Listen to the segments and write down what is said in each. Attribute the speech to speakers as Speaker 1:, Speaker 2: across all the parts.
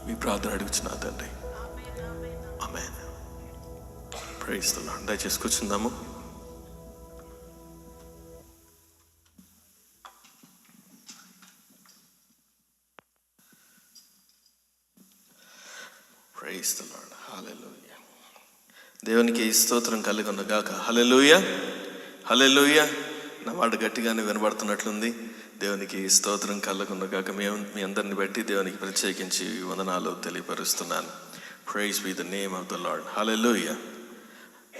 Speaker 1: మీ ప్రార్థన అడుగుచున్నా తండ్రి. ఆమేన్. Praise the Lord. దయచేసి కూర్చుందాము. Praise the Lord. హల్లెలూయా. దేవునికి స్తోత్రం కలుగును గాక. హల్లెలూయా, హల్లెలూయా. నా మాట గట్టిగానే వినబడుతున్నట్లుంది. దేవునికి స్తోత్రం కలుగును గాక. మీ అందరిని బట్టి దేవునికి ప్రత్యేకించి వందనాలు తెలియపరుస్తున్నాను. Praise be the name of the Lord. Hallelujah.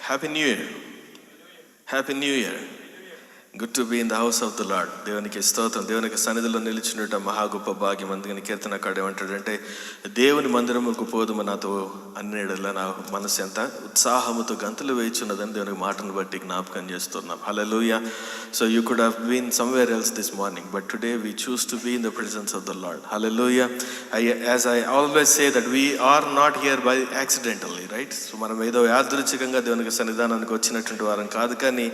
Speaker 1: Happy new year. Happy new year. Good to be in the house of the Lord. దేవునికి స్తోత్రం. దేవునికి సన్నిధిలో నిలిచినట మహా గొప్ప భాగ్యం. అందుకని కీర్తనకాడు ఏమంటాడంటే, దేవుని మందిరముకు పోదుము నాతో అన్నేడలా నా మనసు ఎంత ఉత్సాహముతో గంతులు వేయుచున్నదని దేవునికి మాటను బట్టి జ్ఞాపకం చేస్తున్నాం. Hallelujah. So you could have been somewhere else this morning, but today we choose to be in the presence of the Lord. Hallelujah. As I always say that we are not here by accidentally, right? So మనం ఏదో యాదృచ్ఛికంగా దేవునికి సన్నిధానానికి వచ్చినటువంటి వారం కాదు, కానీ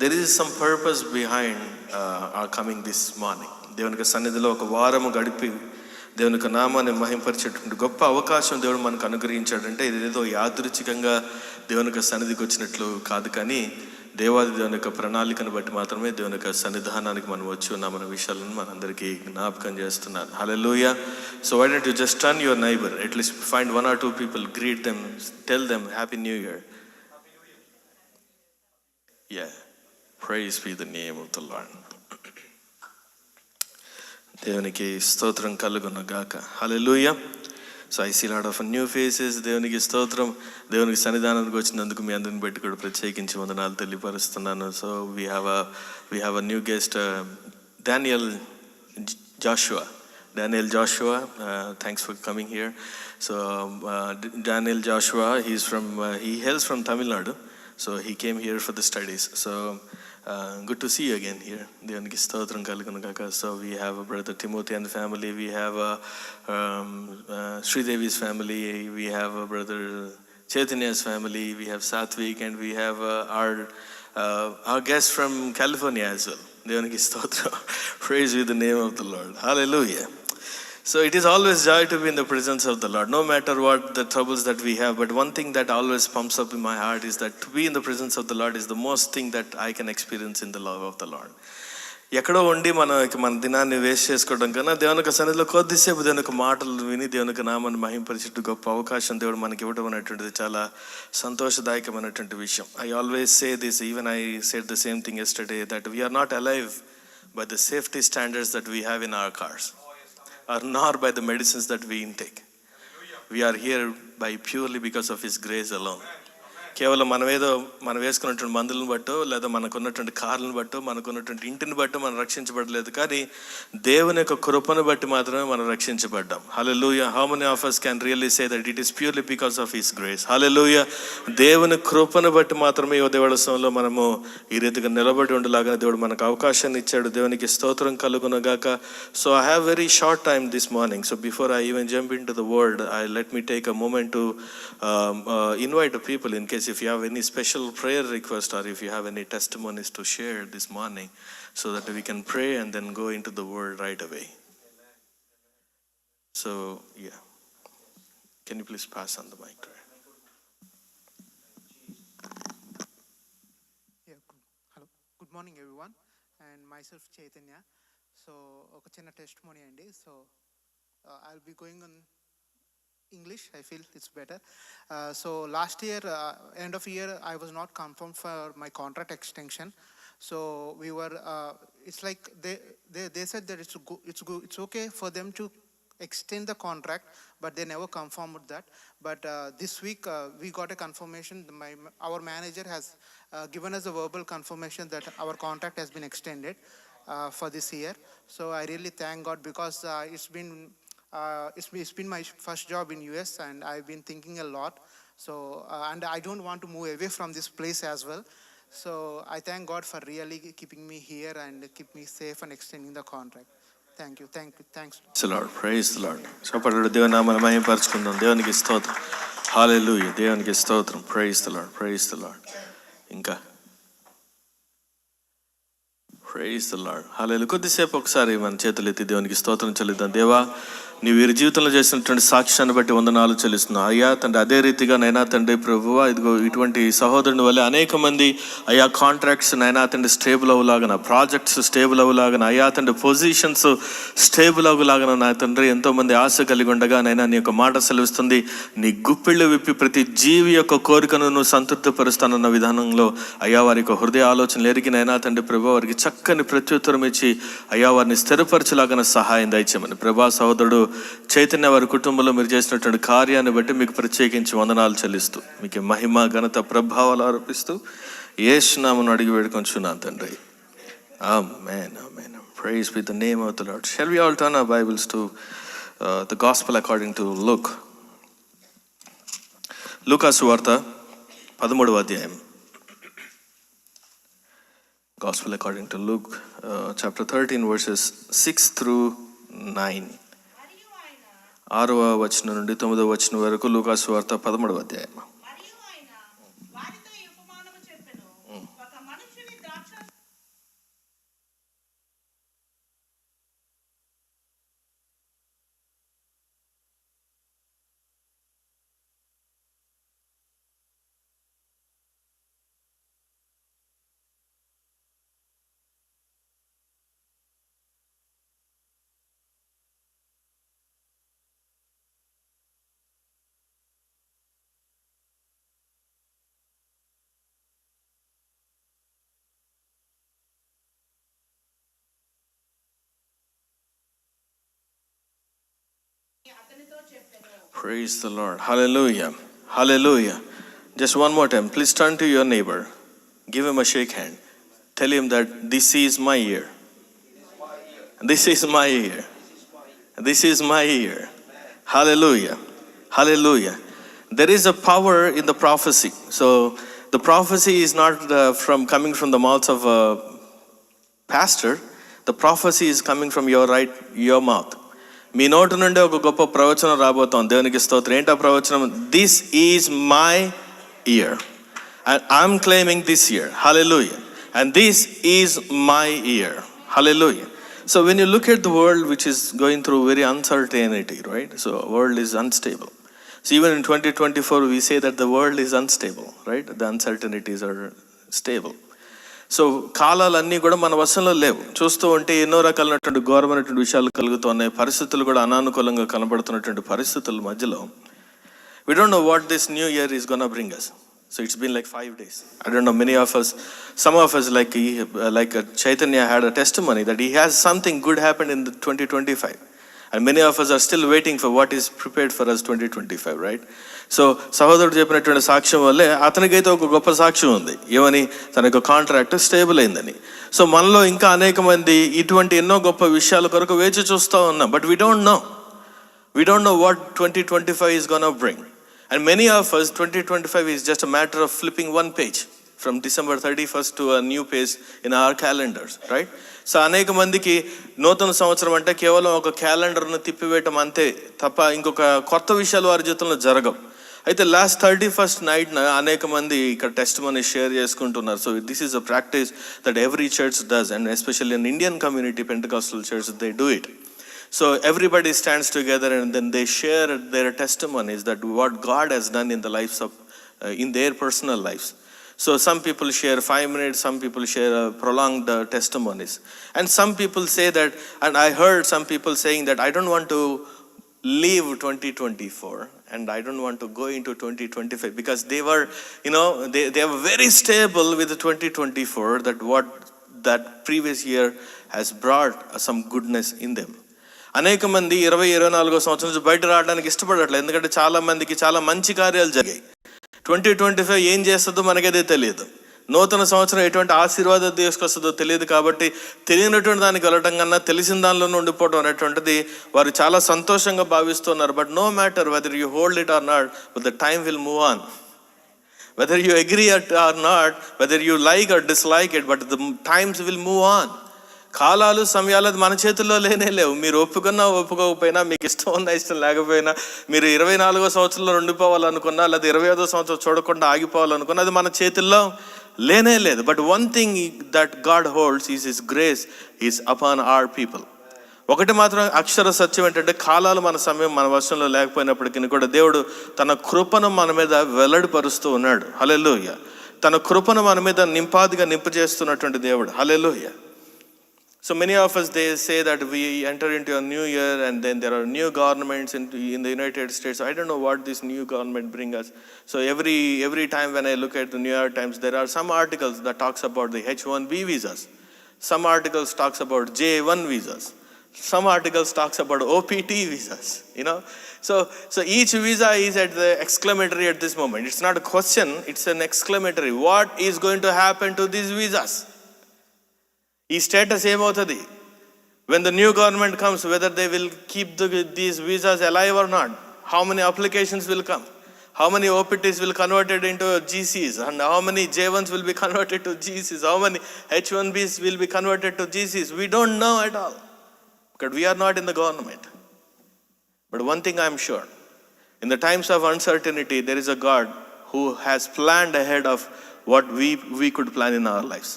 Speaker 1: there is some purpose behind our coming this morning. దేవునికి సన్నిధిలో ఒక వారము గడిపి దేవునికి నామాన్ని మహింపరిచేటువంటి గొప్ప అవకాశం దేవుడు మనకు అనుగ్రహించాడంటే, ఇదేదో యాదృచ్ఛికంగా దేవునికి సన్నిధికి వచ్చినట్లు కాదు, కానీ దేవాది దేవుని యొక్క ప్రణాళికను బట్టి మాత్రమే దేవుని యొక్క సన్నిధానానికి మనం వచ్చి ఉన్నామన్న విషయాలను మనందరికీ జ్ఞాపకం చేస్తున్నాను. Hallelujah. So why don't you just turn your neighbor, at least find one or two people, greet them, tell them happy new year. Yeah. Praise be the name of the Lord. దేవునికి స్తోత్రం కలుగును గాక. Hallelujah. So I see lot of new faces. దేవునికి స్తోత్రం. దేవునికి సన్నిధానానికి వచ్చినందుకు మీ అందరిని బట్టి కూడా ప్రత్యేకించి వందనాలు తెలియపరుస్తున్నాను. So we have a new guest, Daniel Joshua. Thanks for coming here. So Daniel Joshua, he hails from Tamil Nadu. So he came here for the studies. So good to see you again here. దేవునికి స్తోత్రం కలుగును గాక. So we have a brother Timothy and the family. We have Sridevi's family. We have a brother Chaitanya's family. We have Satvik, and we have our guest from California as well. దేవునికి స్తోత్రం. Praise be the name of the Lord. Hallelujah. So it is always joy to be in the presence of the Lord, no matter what the troubles that we have. But one thing that always pumps up in my heart is that to be in the presence of the Lord is the most thing that I can experience in the love of the Lord. ఎక్కడో ఉండి మన దినాన్ని waste చేసుకోవడం కన్నా దేవునికి సన్నిధిలో కొద్దిసేపు దేవునికి మాటలు విని దేవునికి నామాన్ని మహింపరిచేట్టు గొప్ప అవకాశం దేవుడు మనకి ఇవ్వడం అనేటువంటిది చాలా సంతోషదాయకమైనటువంటి విషయం. I always say this, even I said the same thing yesterday, that we are not alive by the safety standards that we have in our cars, or nor by the medicines that we intake. We are here by purely because of His grace alone. కేవలం మనం వేసుకున్నటువంటి మందులను బట్టో, లేదా మనకున్నటువంటి కార్లను బట్టో, మనకున్నటువంటి ఇంటిని బట్టో మనం రక్షించబడలేదు, కానీ దేవుని యొక్క కృపను బట్టి మాత్రమే మనం రక్షించబడ్డాం. హల్లెలూయా. How many of us can really say that it is purely because of His grace? హల్లెలూయా. దేవుని కృపను బట్టి మాత్రమే ఈ ఉదయవేళలో మనము ఈ రీతిగా నిలబడి ఉండలాగా దేవుడు మనకు అవకాశాన్ని ఇచ్చాడు. దేవునికి స్తోత్రం కలుగునుగాక. So I have very short time this morning. So before I even jump into the word, let me take a moment to invite the people, in case if you have any special prayer request or if you have any testimonies to share this morning, so that we can pray and then go into the word right away. So yeah, can you please pass on the mic to her?
Speaker 2: Yeah, hello, good morning everyone, and myself Chaitanya. So oka chinna testimony andi. So I'll be going on English. I feel it's better. So last year, end of year, I was not confirmed for my contract extension. So we were, it's like they said that it's okay for them to extend the contract, but they never confirmed that. But this week we got a confirmation. Our manager has given us a verbal confirmation that our contract has been extended for this year. So I really thank God, because it's been my first job in US, and I've been thinking a lot. So and I don't want to move away from this place as well. So I thank God for really keeping me here and keep me safe and extending the contract. Thank you. Thanks.
Speaker 1: Praise the Lord. Praise the Lord. చప్పట్లు దేవుని నామమును మహిమపరచుకుందాం. దేవునికి స్తోత్రం. హల్లెలూయా. దేవునికి స్తోత్రం. Praise the Lord. Praise the Lord. ఇంకా praise the Lord. హల్లెలూయా. కొద్దిసేపు ఒకసారి మన చేతులు ఎత్తి దేవునికి స్తోత్రం చెల్లిద్దాం. దేవా, నీ వీరి జీవితంలో చేసినటువంటి సాక్ష్యాన్ని బట్టి వందనాలు చెల్లిస్తున్నావు అయ్యా తండ్రి. అదే రీతిగా నైనా తండ్రి ప్రభువా, ఇదిగో ఇటువంటి సహోదరుని వల్ల అనేక మంది అయ్యా కాంట్రాక్ట్స్ నైనా తండ్రి స్టేబుల్ అవ్వలాగన, ప్రాజెక్ట్స్ స్టేబుల్ అవ్వలాగన, అయ్యా తండ్రి పొజిషన్స్ స్టేబుల్ అవ్వలాగన నా తండ్రి ఎంతోమంది ఆశ కలిగి ఉండగా నైనా నీ యొక్క మాట సెలవిస్తుంది, నీ గుప్పిళ్ళు విప్పి ప్రతి జీవి యొక్క కోరికను నువ్వు సంతృప్తిపరుస్తానన్న విధానంలో అయ్యా వారి యొక్క హృదయ ఆలోచనలు ఎరిగి నైనా తండ్రి ప్రభు వారికి చక్కని ప్రత్యుత్తరం ఇచ్చి అయ్యా వారిని స్థిరపరచలాగన సహాయం దయచేయమని ప్రభా. సహోదరుడు చైతన్య వారి కుటుంబంలో మీరు చేసినటువంటి కార్యాన్ని బట్టి మీకు ప్రత్యేకించి వందనాలు చెల్లిస్తూ మీకు మహిమ ఘనత ప్రభావాలు ఆరోపిస్తూ యేసు నామమున అడిగి వేడుకొంచున్నాను తండ్రి. Amen amen. Praise be the name of the Lord. Shall we all turn our Bibles to the Gospel according to Luke. లూకా సువార్త 13వ అధ్యాయం. Gospel according to Luke chapter 13 verses 6 through 9. 6వ వచనం నుండి 9వ వచనం వరకు లూకా సువార్త 13వ అధ్యాయం. Praise the Lord. Hallelujah. Hallelujah. Just one more time. Please turn to your neighbor. Give him a shake hand. Tell him that this is my year. This is my year. This is my year. Hallelujah. Hallelujah. There is a power in the prophecy. So the prophecy is not coming from the mouth of a pastor. The prophecy is coming from your mouth. మీ నోటి నుండి ఒక గొప్ప ప్రవచనం రాబోతోంది. దేవునికి స్తోత్రం. ఏంటా ప్రవచనం? This is my year and I'm claiming this year. Hallelujah. And this is my year. Hallelujah. So when you look at the world which is going through very uncertainty, right? So world is unstable. So even in 2024 we say that the world is unstable, right? The uncertainties are stable. So కాలాలన్నీ కూడా మన వశంలో లేవు. చూస్తూ ఉంటే ఎన్నో రకాలైనటువంటి ఘోరమైనటువంటి విషయాలు కలుగుతున్నాయి. పరిస్థితులు కూడా అనానుకూలంగా కనబడుతున్నటువంటి పరిస్థితుల మధ్యలో we don't know what this new year is going to bring us. So it's been like 5 days. I don't know, many of us, some of us like Chaitanya had a testimony that he has something good happened in the 2025. And many of us are still waiting for what is prepared for us 2025, right? So సహోదరుడు చెప్పినటువంటి సాక్ష్యం వల్లే అతనికైతే ఒక గొప్ప సాక్ష్యం ఉంది. ఏమని? తన యొక్క కాంట్రాక్ట్ స్టేబుల్ అయిందని. సో మనలో ఇంకా అనేక మంది ఇటువంటి ఎన్నో గొప్ప విషయాల కొరకు వేచి చూస్తూ ఉన్నాం. But we don't know what 2025 is gonna bring. And many of us, 2025 is just a matter of flipping one page from December 31st to a new page in our calendars, right? So అనేక మందికి నూతన సంవత్సరం అంటే కేవలం ఒక క్యాలెండర్ను తిప్పివేయటం అంతే తప్ప ఇంకొక కొత్త విషయాలు వారి జీవితంలో జరగవు. అయితే లాస్ట్ 31st నైట్న అనేక మంది ఇక్కడ టెస్ట్ మనీ షేర్ చేసుకుంటున్నారు. So this is a practice that every church does, and especially in Indian community Pentecostal church they do it. So everybody stands together and then they share their testimonies that what God has done in the lives of in their personal lives. So some people share 5 minutes, some people share prolonged testimonies, and some people say that, and I heard some people saying that I don't want to leave 2024 and I don't want to go into 2025 because they were, they were very stable with the 2024, that previous year has brought some goodness in them. అనేక మంది 2024 సంవత్సరం నుంచి బయట రావడానికి ఇష్టపడట్లేదు. ఎందుకంటే చాలా మందికి చాలా మంచి కార్యాలు జరిగాయి. 2025 ఏం చేస్తుందో మనకైతే తెలియదు. నూతన సంవత్సరం ఎటువంటి ఆశీర్వాదం తీసుకొస్తుందో తెలియదు. కాబట్టి తెలియనటువంటి దానికి వెళ్ళటం కన్నా తెలిసిన దానిలోనే ఉండిపోవడం అనేటువంటిది వారు చాలా సంతోషంగా భావిస్తున్నారు. But no matter whether you hold it or not, but the time will move on. Whether you agree or not, whether you like or dislike it, but the times will move on. కాలాలు సమయాలు మన చేతుల్లో లేవు. మీరు ఒప్పుకున్నా ఒప్పుకోకపోయినా, మీకు ఇష్టం ఉన్నా ఇష్టం లేకపోయినా, మీరు 24వ సంవత్సరంలో ఉండిపోవాలనుకున్నా లేదా 25వ సంవత్సరం చూడకుండా ఆగిపోవాలనుకున్నా అది మన చేతుల్లో లేదు. But one thing that God holds is his grace is upon our people. ఒకటి మాత్రం అక్షర సత్యం ఏంటంటే, కాలాలు మన సమయం మన వశంలో లేకపోయినప్పటికీ కూడా దేవుడు తన కృపను మన మీద వెల్లడిపరుస్తూ ఉన్నాడు. హల్లెలూయా. తన కృపను మన మీద నింపాదిగా నింపజేస్తున్నటువంటి దేవుడు. హల్లెలూయా. So many of us, they say that we enter into a new year and then there are new governments in the United States. I don't know what this new government bring us. So every time when I look at the New York Times, there are some articles that talks about the H-1B visas. Some articles talks about J-1 visas. Some articles talks about OPT visas, you know. So each visa is at the exclamatory at this moment. It's not a question, it's an exclamatory. What is going to happen to these visas? ఈ status ఏమవుతుంది? when the new government comes, whether they will keep these visas alive or not, how many applications will come, how many OPTs will converted into GCs, and how many J1s will be converted to GCs, how many H1Bs will be converted to GCs. We don't know at all, because we are not in the government. But one thing I am sure, in the times of uncertainty, there is a God who has planned ahead of what we could plan in our lives.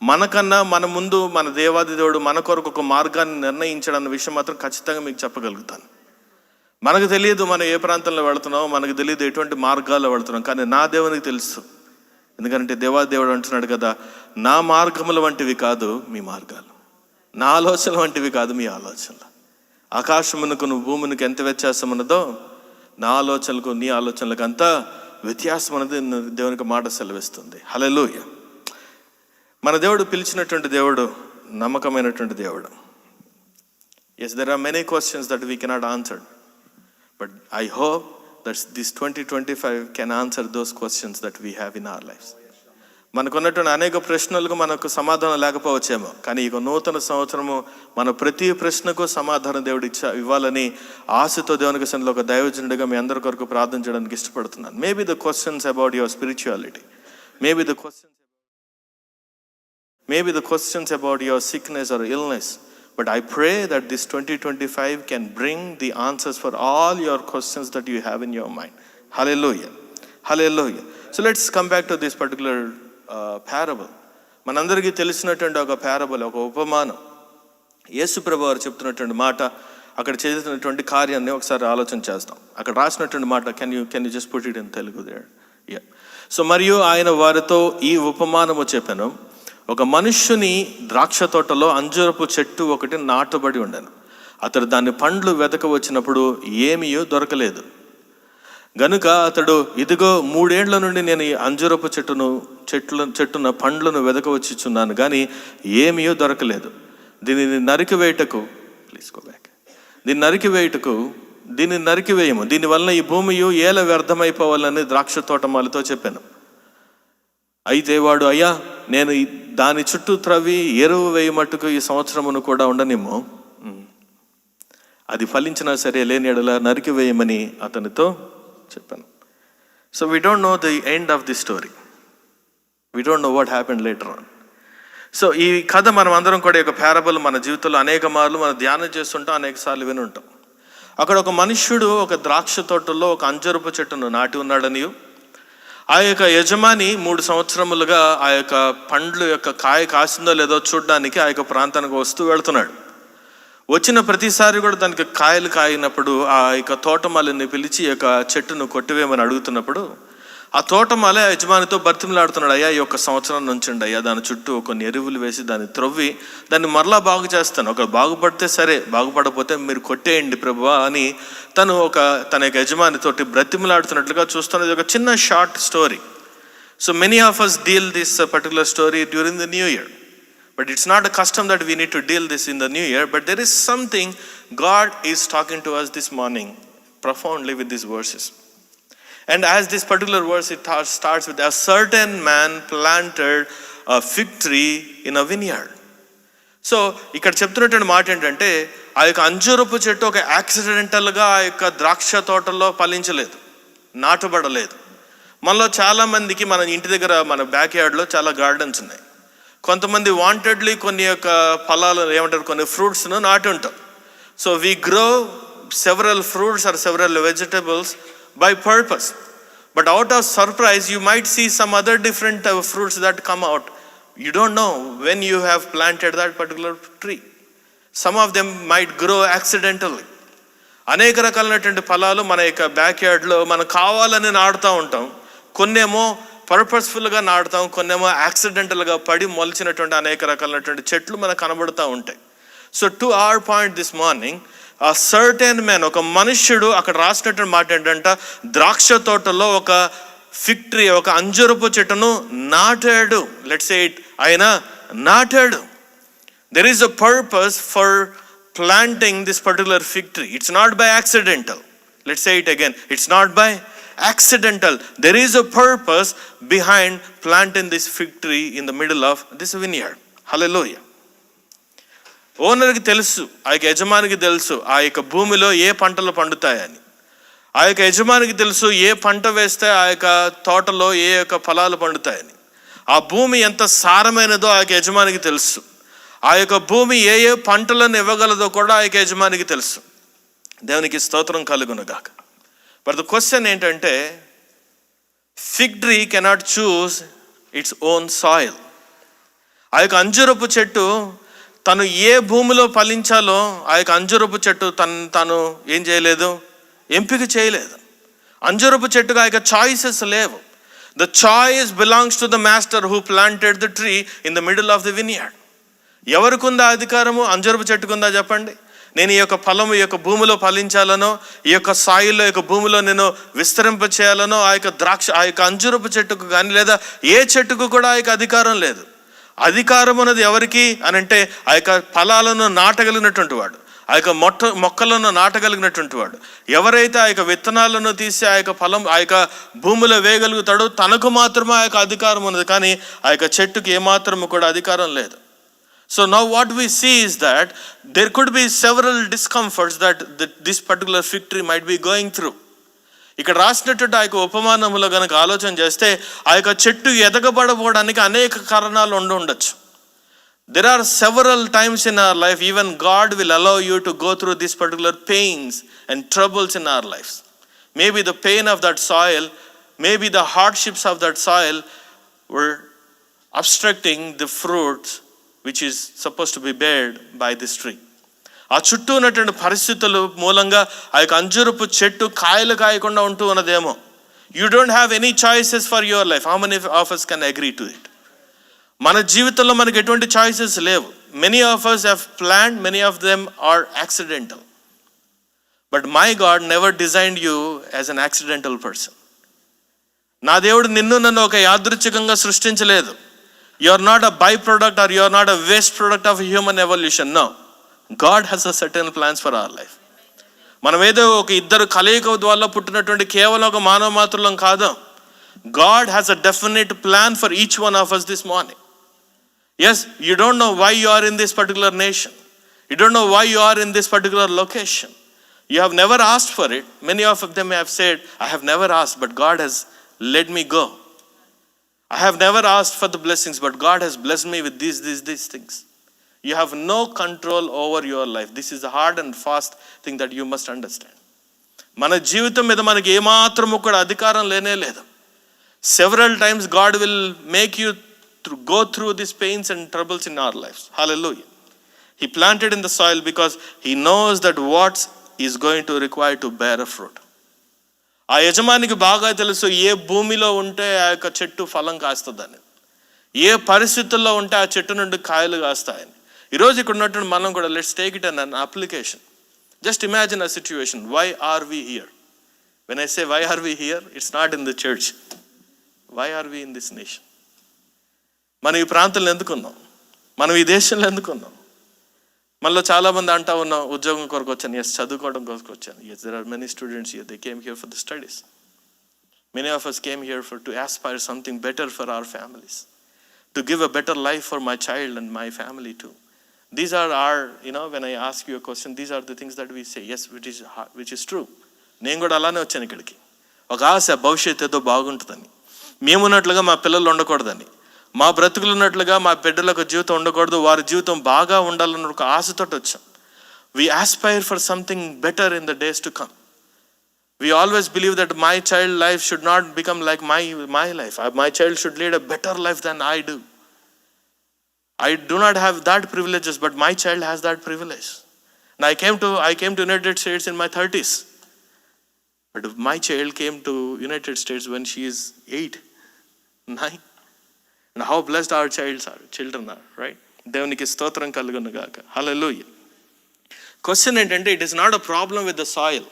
Speaker 1: మనకన్నా మన ముందు మన దేవాది దేవుడు మన కొరకు ఒక మార్గాన్ని నిర్ణయించడన్న విషయం మాత్రం ఖచ్చితంగా మీకు చెప్పగలుగుతాను. మనకు తెలియదు మనం ఏ ప్రాంతంలో వెళుతున్నామో, మనకు తెలియదు ఎటువంటి మార్గాల్లో వెళుతున్నాం, కానీ నా దేవునికి తెలుసు. ఎందుకంటే దేవాది దేవుడు అంటున్నాడు కదా, నా మార్గముల వంటివి కాదు మీ మార్గాలు, నా ఆలోచనలు వంటివి కాదు మీ ఆలోచనలు. ఆకాశమునకు భూమునికి ఎంత వ్యత్యాసం ఉన్నదో, నా ఆలోచనలకు నీ ఆలోచనలకు అంత వ్యత్యాసం అనేది దేవునికి మాట సెలవిస్తుంది. హల్లెలూయా. మన దేవుడు పిలిచినటువంటి దేవుడు నమ్మకమైనటువంటి దేవుడు. Yes, there are many questions that we cannot answer, but I hope that this 2025 can answer those questions that we have in our lives. మనకున్నటువంటి అనేక ప్రశ్నలకు మనకు సమాధానం లేకపోవచ్చేమో, కానీ ఈ నూతన సంవత్సరము మన ప్రతి ప్రశ్నకు సమాధానం దేవుడు ఇవ్వాలని ఆశతో దేవునికి సన్నిధిలో ఒక దైవజనుడిగా మీ అందరి కొరకు ప్రార్థన చేయడానికి ఇష్టపడుతున్నాను. Maybe the questions about your spirituality, maybe the questions about your sickness or illness, but I pray that this 2025 can bring the answers for all your questions that you have in your mind. Hallelujah. Hallelujah. So let's come back to this particular parable. మనందరికీ తెలిసినటువంటి ఒక parable, ఒక ఉపమానం. యేసు ప్రభువు వారు చెప్తున్నటువంటి మాట, అక్కడ చేసినటువంటి కార్యాన్ని ఒకసారి ఆలోచన చేస్తాం. అక్కడ రాసినటువంటి మాట, can you just put it in Telugu there? Yeah. So మరియు ఆయన వారితో ఈ ఉపమానము చెప్పెను, ఒక మనుష్యుని ద్రాక్ష తోటలో అంజూరపు చెట్టు ఒకటి నాటబడి ఉండెను. అతడు దాని పండ్లు వెతక వచ్చినప్పుడు ఏమీ దొరకలేదు. గనుక అతడు, ఇదిగో 3 ఏండ్ల నుండి నేను ఈ అంజూరపు చెట్టున పండ్లను వెతక వచ్చిచున్నాను, కానీ ఏమీ దొరకలేదు. దీనిని నరికివేయుటకు దీన్ని నరికివేయము, దీనివల్ల ఈ భూమియు ఏల వ్యర్థమైపోవాలని ద్రాక్ష తోటమాలితో చెప్పాను. అయితే వాడు, అయ్యా, నేను దాని చుట్టూ త్రవ్వి ఎరువు వేయి మట్టుకు ఈ సంవత్సరమును కూడా ఉండనిమ్ము, అది ఫలించినా సరే, లేని ఎడల నరికి వేయమని అతనితో చెప్పాను. So we don't know the end of the story, we don't know what happened later on. So ఈ కథ మనం అందరం కూడా ఒక ప్యారబుల్ మన జీవితంలో అనేక మార్లు మనం ధ్యానం చేస్తుంటాం, అనేక సార్లు విని ఉంటాం. అక్కడ ఒక మనుష్యుడు ఒక ద్రాక్ష తోటలో ఒక అంజూరపు చెట్టును నాటి ఉన్నాడనియు, ఆ యొక్క యజమాని 3 సంవత్సరములుగా ఆ యొక్క పండ్లు యొక్క కాయ కాసిందో లేదో చూడడానికి ఆ యొక్క ప్రాంతానికి వస్తూ వెళ్తున్నాడు. వచ్చిన ప్రతిసారి కూడా దానికి కాయలు కాయినప్పుడు ఆ యొక్క తోటమాలిని పిలిచి ఈ యొక్క చెట్టును కొట్టివేయమని అడుగుతున్నప్పుడు, ఆ తోటమాలి ఆ యజమానితో బతిమలాడుతున్నాడు, అయ్యా, ఈ యొక్క సంవత్సరం నుంచండి అయ్యా, దాని చుట్టూ కొన్ని ఎరువులు వేసి దాన్ని త్రవ్వి దాన్ని మరలా బాగు చేస్తాను, ఒక బాగుపడితే సరే, బాగుపడకపోతే మీరు కొట్టేయండి ప్రభువా అని తన యొక్క యజమానితోటి బ్రతిమలాడుతున్నట్లుగా చూస్తున్నది. ఒక చిన్న short story. So many of us deal this particular story during the new year, but it's not a custom that we need to deal this in the new year, but there is something God is talking to us this morning profoundly with these verses. And as this particular verse, it starts with, a certain man planted a fig tree in a vineyard. So ఇక్కడ చెప్తున్నటువంటి మాట ఏంటంటే, ఆ యొక్క అంజూరపు చెట్టు ఒక యాక్సిడెంటల్గా ఆ యొక్క ద్రాక్ష తోటలో ఫలించలేదు, నాటబడలేదు. మనలో చాలామందికి మన ఇంటి దగ్గర మన బ్యాక్ యార్డ్లో చాలా గార్డెన్స్ ఉన్నాయి. కొంతమంది వాంటెడ్లీ కొన్ని యొక్క ఫలాలు ఏమంటారు, కొన్ని ఫ్రూట్స్ను నాటి ఉంటాం. So we grow several fruits or several vegetables by purpose, but out of surprise you might see some other different fruits that come out. You don't know when you have planted that particular tree. Some of them might grow accidentally. అనేక రకాలైనటువంటి ఫలాలు మన యొక్క back యార్డ్లో మనం కావాలని నాటుతూ ఉంటాం. కొన్నేమో పర్పస్ఫుల్గా నాటుతాం, కొన్నేమో యాక్సిడెంటల్గా పడి మొలిచినటువంటి అనేక రకాలైనటువంటి చెట్లు మనకు కనబడుతూ ఉంటాయి. So to our point this morning, ఆ సర్టెన్ మ్యాన్, ఒక మనుష్యుడు, అక్కడ రాసినటువంటి మాట ఏంటంటే ద్రాక్ష తోటలో ఒక ఫిగ్ ట్రీ, ఒక అంజూరపు చెట్టును నాటాడు. లెట్స్ సే ఇట్, ఆయన నాటాడు. There is a purpose for planting this particular fig tree. It's not by accidental. Let's say it again. It's not by accidental. There is a purpose behind planting this fig tree in the middle of this vineyard. Hallelujah. ఓనర్కి తెలుసు, ఆ యొక్క యజమానికి తెలుసు ఆ యొక్క భూమిలో ఏ పంటలు పండుతాయని. ఆ యొక్క యజమానికి తెలుసు ఏ పంట వేస్తే ఆ యొక్క తోటలో ఏ యొక్క ఫలాలు పండుతాయని. ఆ భూమి ఎంత సారమైనదో ఆ యొక్క యజమానికి తెలుసు. ఆ యొక్క భూమి ఏ ఏ పంటలను ఇవ్వగలదో కూడా ఆ యొక్క యజమానికి తెలుసు. దేవునికి స్తోత్రం కలుగును గాక. బట్ ద క్వశ్చన్ ఏంటంటే, ఫిగ్ ట్రీ కెనాట్ చూస్ ఇట్స్ ఓన్ సాయిల్. ఆ యొక్క అంజూరపు చెట్టు తను ఏ భూమిలో ఫలించాలో ఆ యొక్క అంజూరపు చెట్టు తను ఏం చేయలేదు, ఎంపిక చేయలేదు. అంజూరపు చెట్టుగా ఆ యొక్క చాయిసెస్ లేవు. The choice belongs to the master who planted the tree in the middle of the vineyard. ఎవరికి ఉందా అధికారము? అంజూరపు చెట్టుకుందా చెప్పండి. నేను ఈ యొక్క ఫలము ఈ యొక్క భూమిలో ఫలించాలనో, ఈ యొక్క సాయిల్లో ఈ యొక్క భూమిలో నేను విస్తరింప చేయాలనో ఆ యొక్క అంజూరపు చెట్టుకు కానీ, లేదా ఏ చెట్టుకు కూడా ఆ యొక్క అధికారం లేదు. అధికారం అనేది ఎవరికి అని అంటే, ఆ యొక్క ఫలాలను నాటగలిగినటువంటి వాడు, ఆ యొక్క మొక్కలను నాటగలిగినటువంటి వాడు, ఎవరైతే ఆ యొక్క విత్తనాలను తీసి ఆ యొక్క ఫలం ఆ యొక్క భూమిలో వేయగలుగుతాడో తనకు మాత్రమే ఆ యొక్క అధికారం ఉన్నది. కానీ ఆ యొక్క చెట్టుకి ఏమాత్రము కూడా అధికారం లేదు. So now what we see is that there could be several discomforts that this particular fig tree might be going through. ఇక్కడ రాసినటువంటి ఆ యొక్క ఉపమానములో కనుక ఆలోచన చేస్తే, ఆ యొక్క చెట్టు ఎదగబడబోవడానికి అనేక కారణాలు ఉండొచ్చు. There are several times in our life, even God will allow you to go through these particular pains and troubles in our lives. Maybe the pain of that soil, maybe the hardships of that soil were obstructing the fruits which is supposed to be bared by this tree. ఆ చుట్టూ ఉన్నటువంటి పరిస్థితులు మూలంగా ఆ యొక్క అంజూరపు చెట్టు కాయలు కాయకుండా ఉంటూ ఉన్నదేమో. You don't have any choices for your life. How many of us can agree to it? మన జీవితంలో మనకి ఎటువంటి చాయిసెస్ లేవు. Many of us have planned, many of them are accidental. But my God never designed you as an accidental person. నా దేవుడు నిన్ను నన్ను ఒక యాదృచ్ఛికంగా సృష్టించలేదు. You are not a byproduct or you are not a waste product of human evolution. No. God has a certain plans for our life. మనం ఏదో ఒక ఇద్దరు కలయిక ద్వారా పుట్టినటువంటి కేవలం ఒక మానవ మాత్రులం కాదు. God has a definite plan for each one of us this morning. Yes, you don't know why you are in this particular nation. You don't know why you are in this particular location. You have never asked for it. Many of them have said, I have never asked, but God has let me go. I have never asked for the blessings, but God has blessed me with these things. You have no control over your life. This is a hard and fast thing that you must understand. మన జీవితం మీద మనకి ఏమాత్రము కూడా అధికారం లేనే లేదు. Several times God will make you to go through these pains and troubles in our lives. Hallelujah. He planted in the soil because he knows that what is going to require to bear a fruit. ఆ యజమానికి బాగా తెలుసు ఏ భూమిలో ఉంటే ఆ యొక్క చెట్టు ఫలం కాస్తుందని, ఏ పరిస్థితుల్లో ఉంటే ఆ చెట్టు నుండి కాయలు కాస్తాయని. ఈరోజు ఇక్కడ ఉన్నటువంటి మనం కూడా let's take it an application. Just imagine a situation. Why are we here? When I say why are we here, it's not in the church. Why are we in this nation? మనం ఈ ప్రాంతంలో ఎందుకున్నాం? మనం ఈ దేశంలో ఎందుకున్నాం? మనలో చాలామంది అంటా ఉన్నాం, ఉద్యోగం కొరకు వచ్చాను. ఎస్, చదువుకోవడం కొరకు వచ్చాను. Yes, there are many students here. They came here for the studies. Many of us came here for to aspire something better for our families, to give a better life for my child and my family too. These are our, when I ask you a question, these are the things that we say. Yes, which is true. నేను కూడా అలానే వచ్చాను ఇక్కడికి. ఒక ఆశ, భవిష్యత్తు ఏదో బాగుంటుందని, మేమున్నట్లుగా మా పిల్లలు ఉండకూడదని, మా బ్రతుకులు ఉన్నట్లుగా మా బిడ్డలకు జీవితం ఉండకూడదు, వారి జీవితం బాగా ఉండాలన్న ఒక ఆశతో వచ్చాం. We aspire for something better in the days to come. We always believe that my child life should not become like my life. My child should lead a better life than I do. I do not have that privileges, but my child has that privilege. And I came to United States in my 30s. But my child came to United States when she is 8, 9. And how blessed our children are, right? దేవునికి స్తోత్రం కలుగును గాక. Hallelujah. Question ఏంటంటే, it is not a problem with the soil.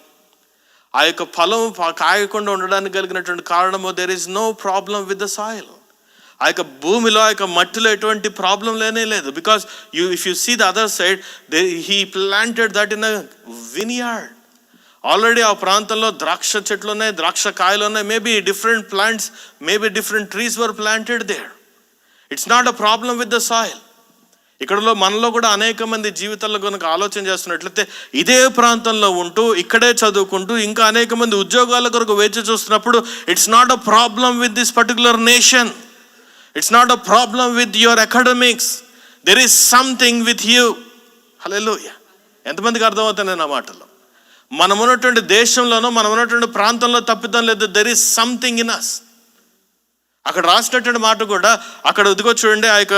Speaker 1: ఆ యొక్క ఫలం కాయకుండా ఉండడానికి కలిగినటువంటి కారణము, there is no problem with the soil. ఆ యొక్క భూమిలో, ఆ యొక్క మట్టిలో ఎటువంటి ప్రాబ్లం లేనే లేదు. Because if you see the other side, he planted that in a vineyard. Already ఆ ప్రాంతంలో ద్రాక్ష చెట్లు ఉన్నాయి, ద్రాక్ష కాయలు ఉన్నాయి. Maybe different plants, maybe different trees were planted there. It's not a problem with the soil. ఇక్కడలో మనలో కూడా అనేక మంది జీవితాల్లో కనుక ఆలోచన చేస్తున్నట్లయితే, ఇదే ప్రాంతంలో ఉంటూ ఇక్కడే చదువుకుంటూ ఇంకా అనేక మంది ఉద్యోగాల కొరకు వేచి చూస్తున్నప్పుడు, it's not a problem with this particular nation. It's not a problem with your academics. There is something with you. Hallelujah. ఎంతమందికి అర్థమవుతుంది నా మాటలో? మనం ఉన్నటువంటి దేశంలోనో, మనం ఉన్నటువంటి ప్రాంతంలో తప్పిదం లేదు. There is something in us. అక్కడ రాసినటువంటి మాట కూడా, అక్కడ ఇదిగో చూడండి, ఆ యొక్క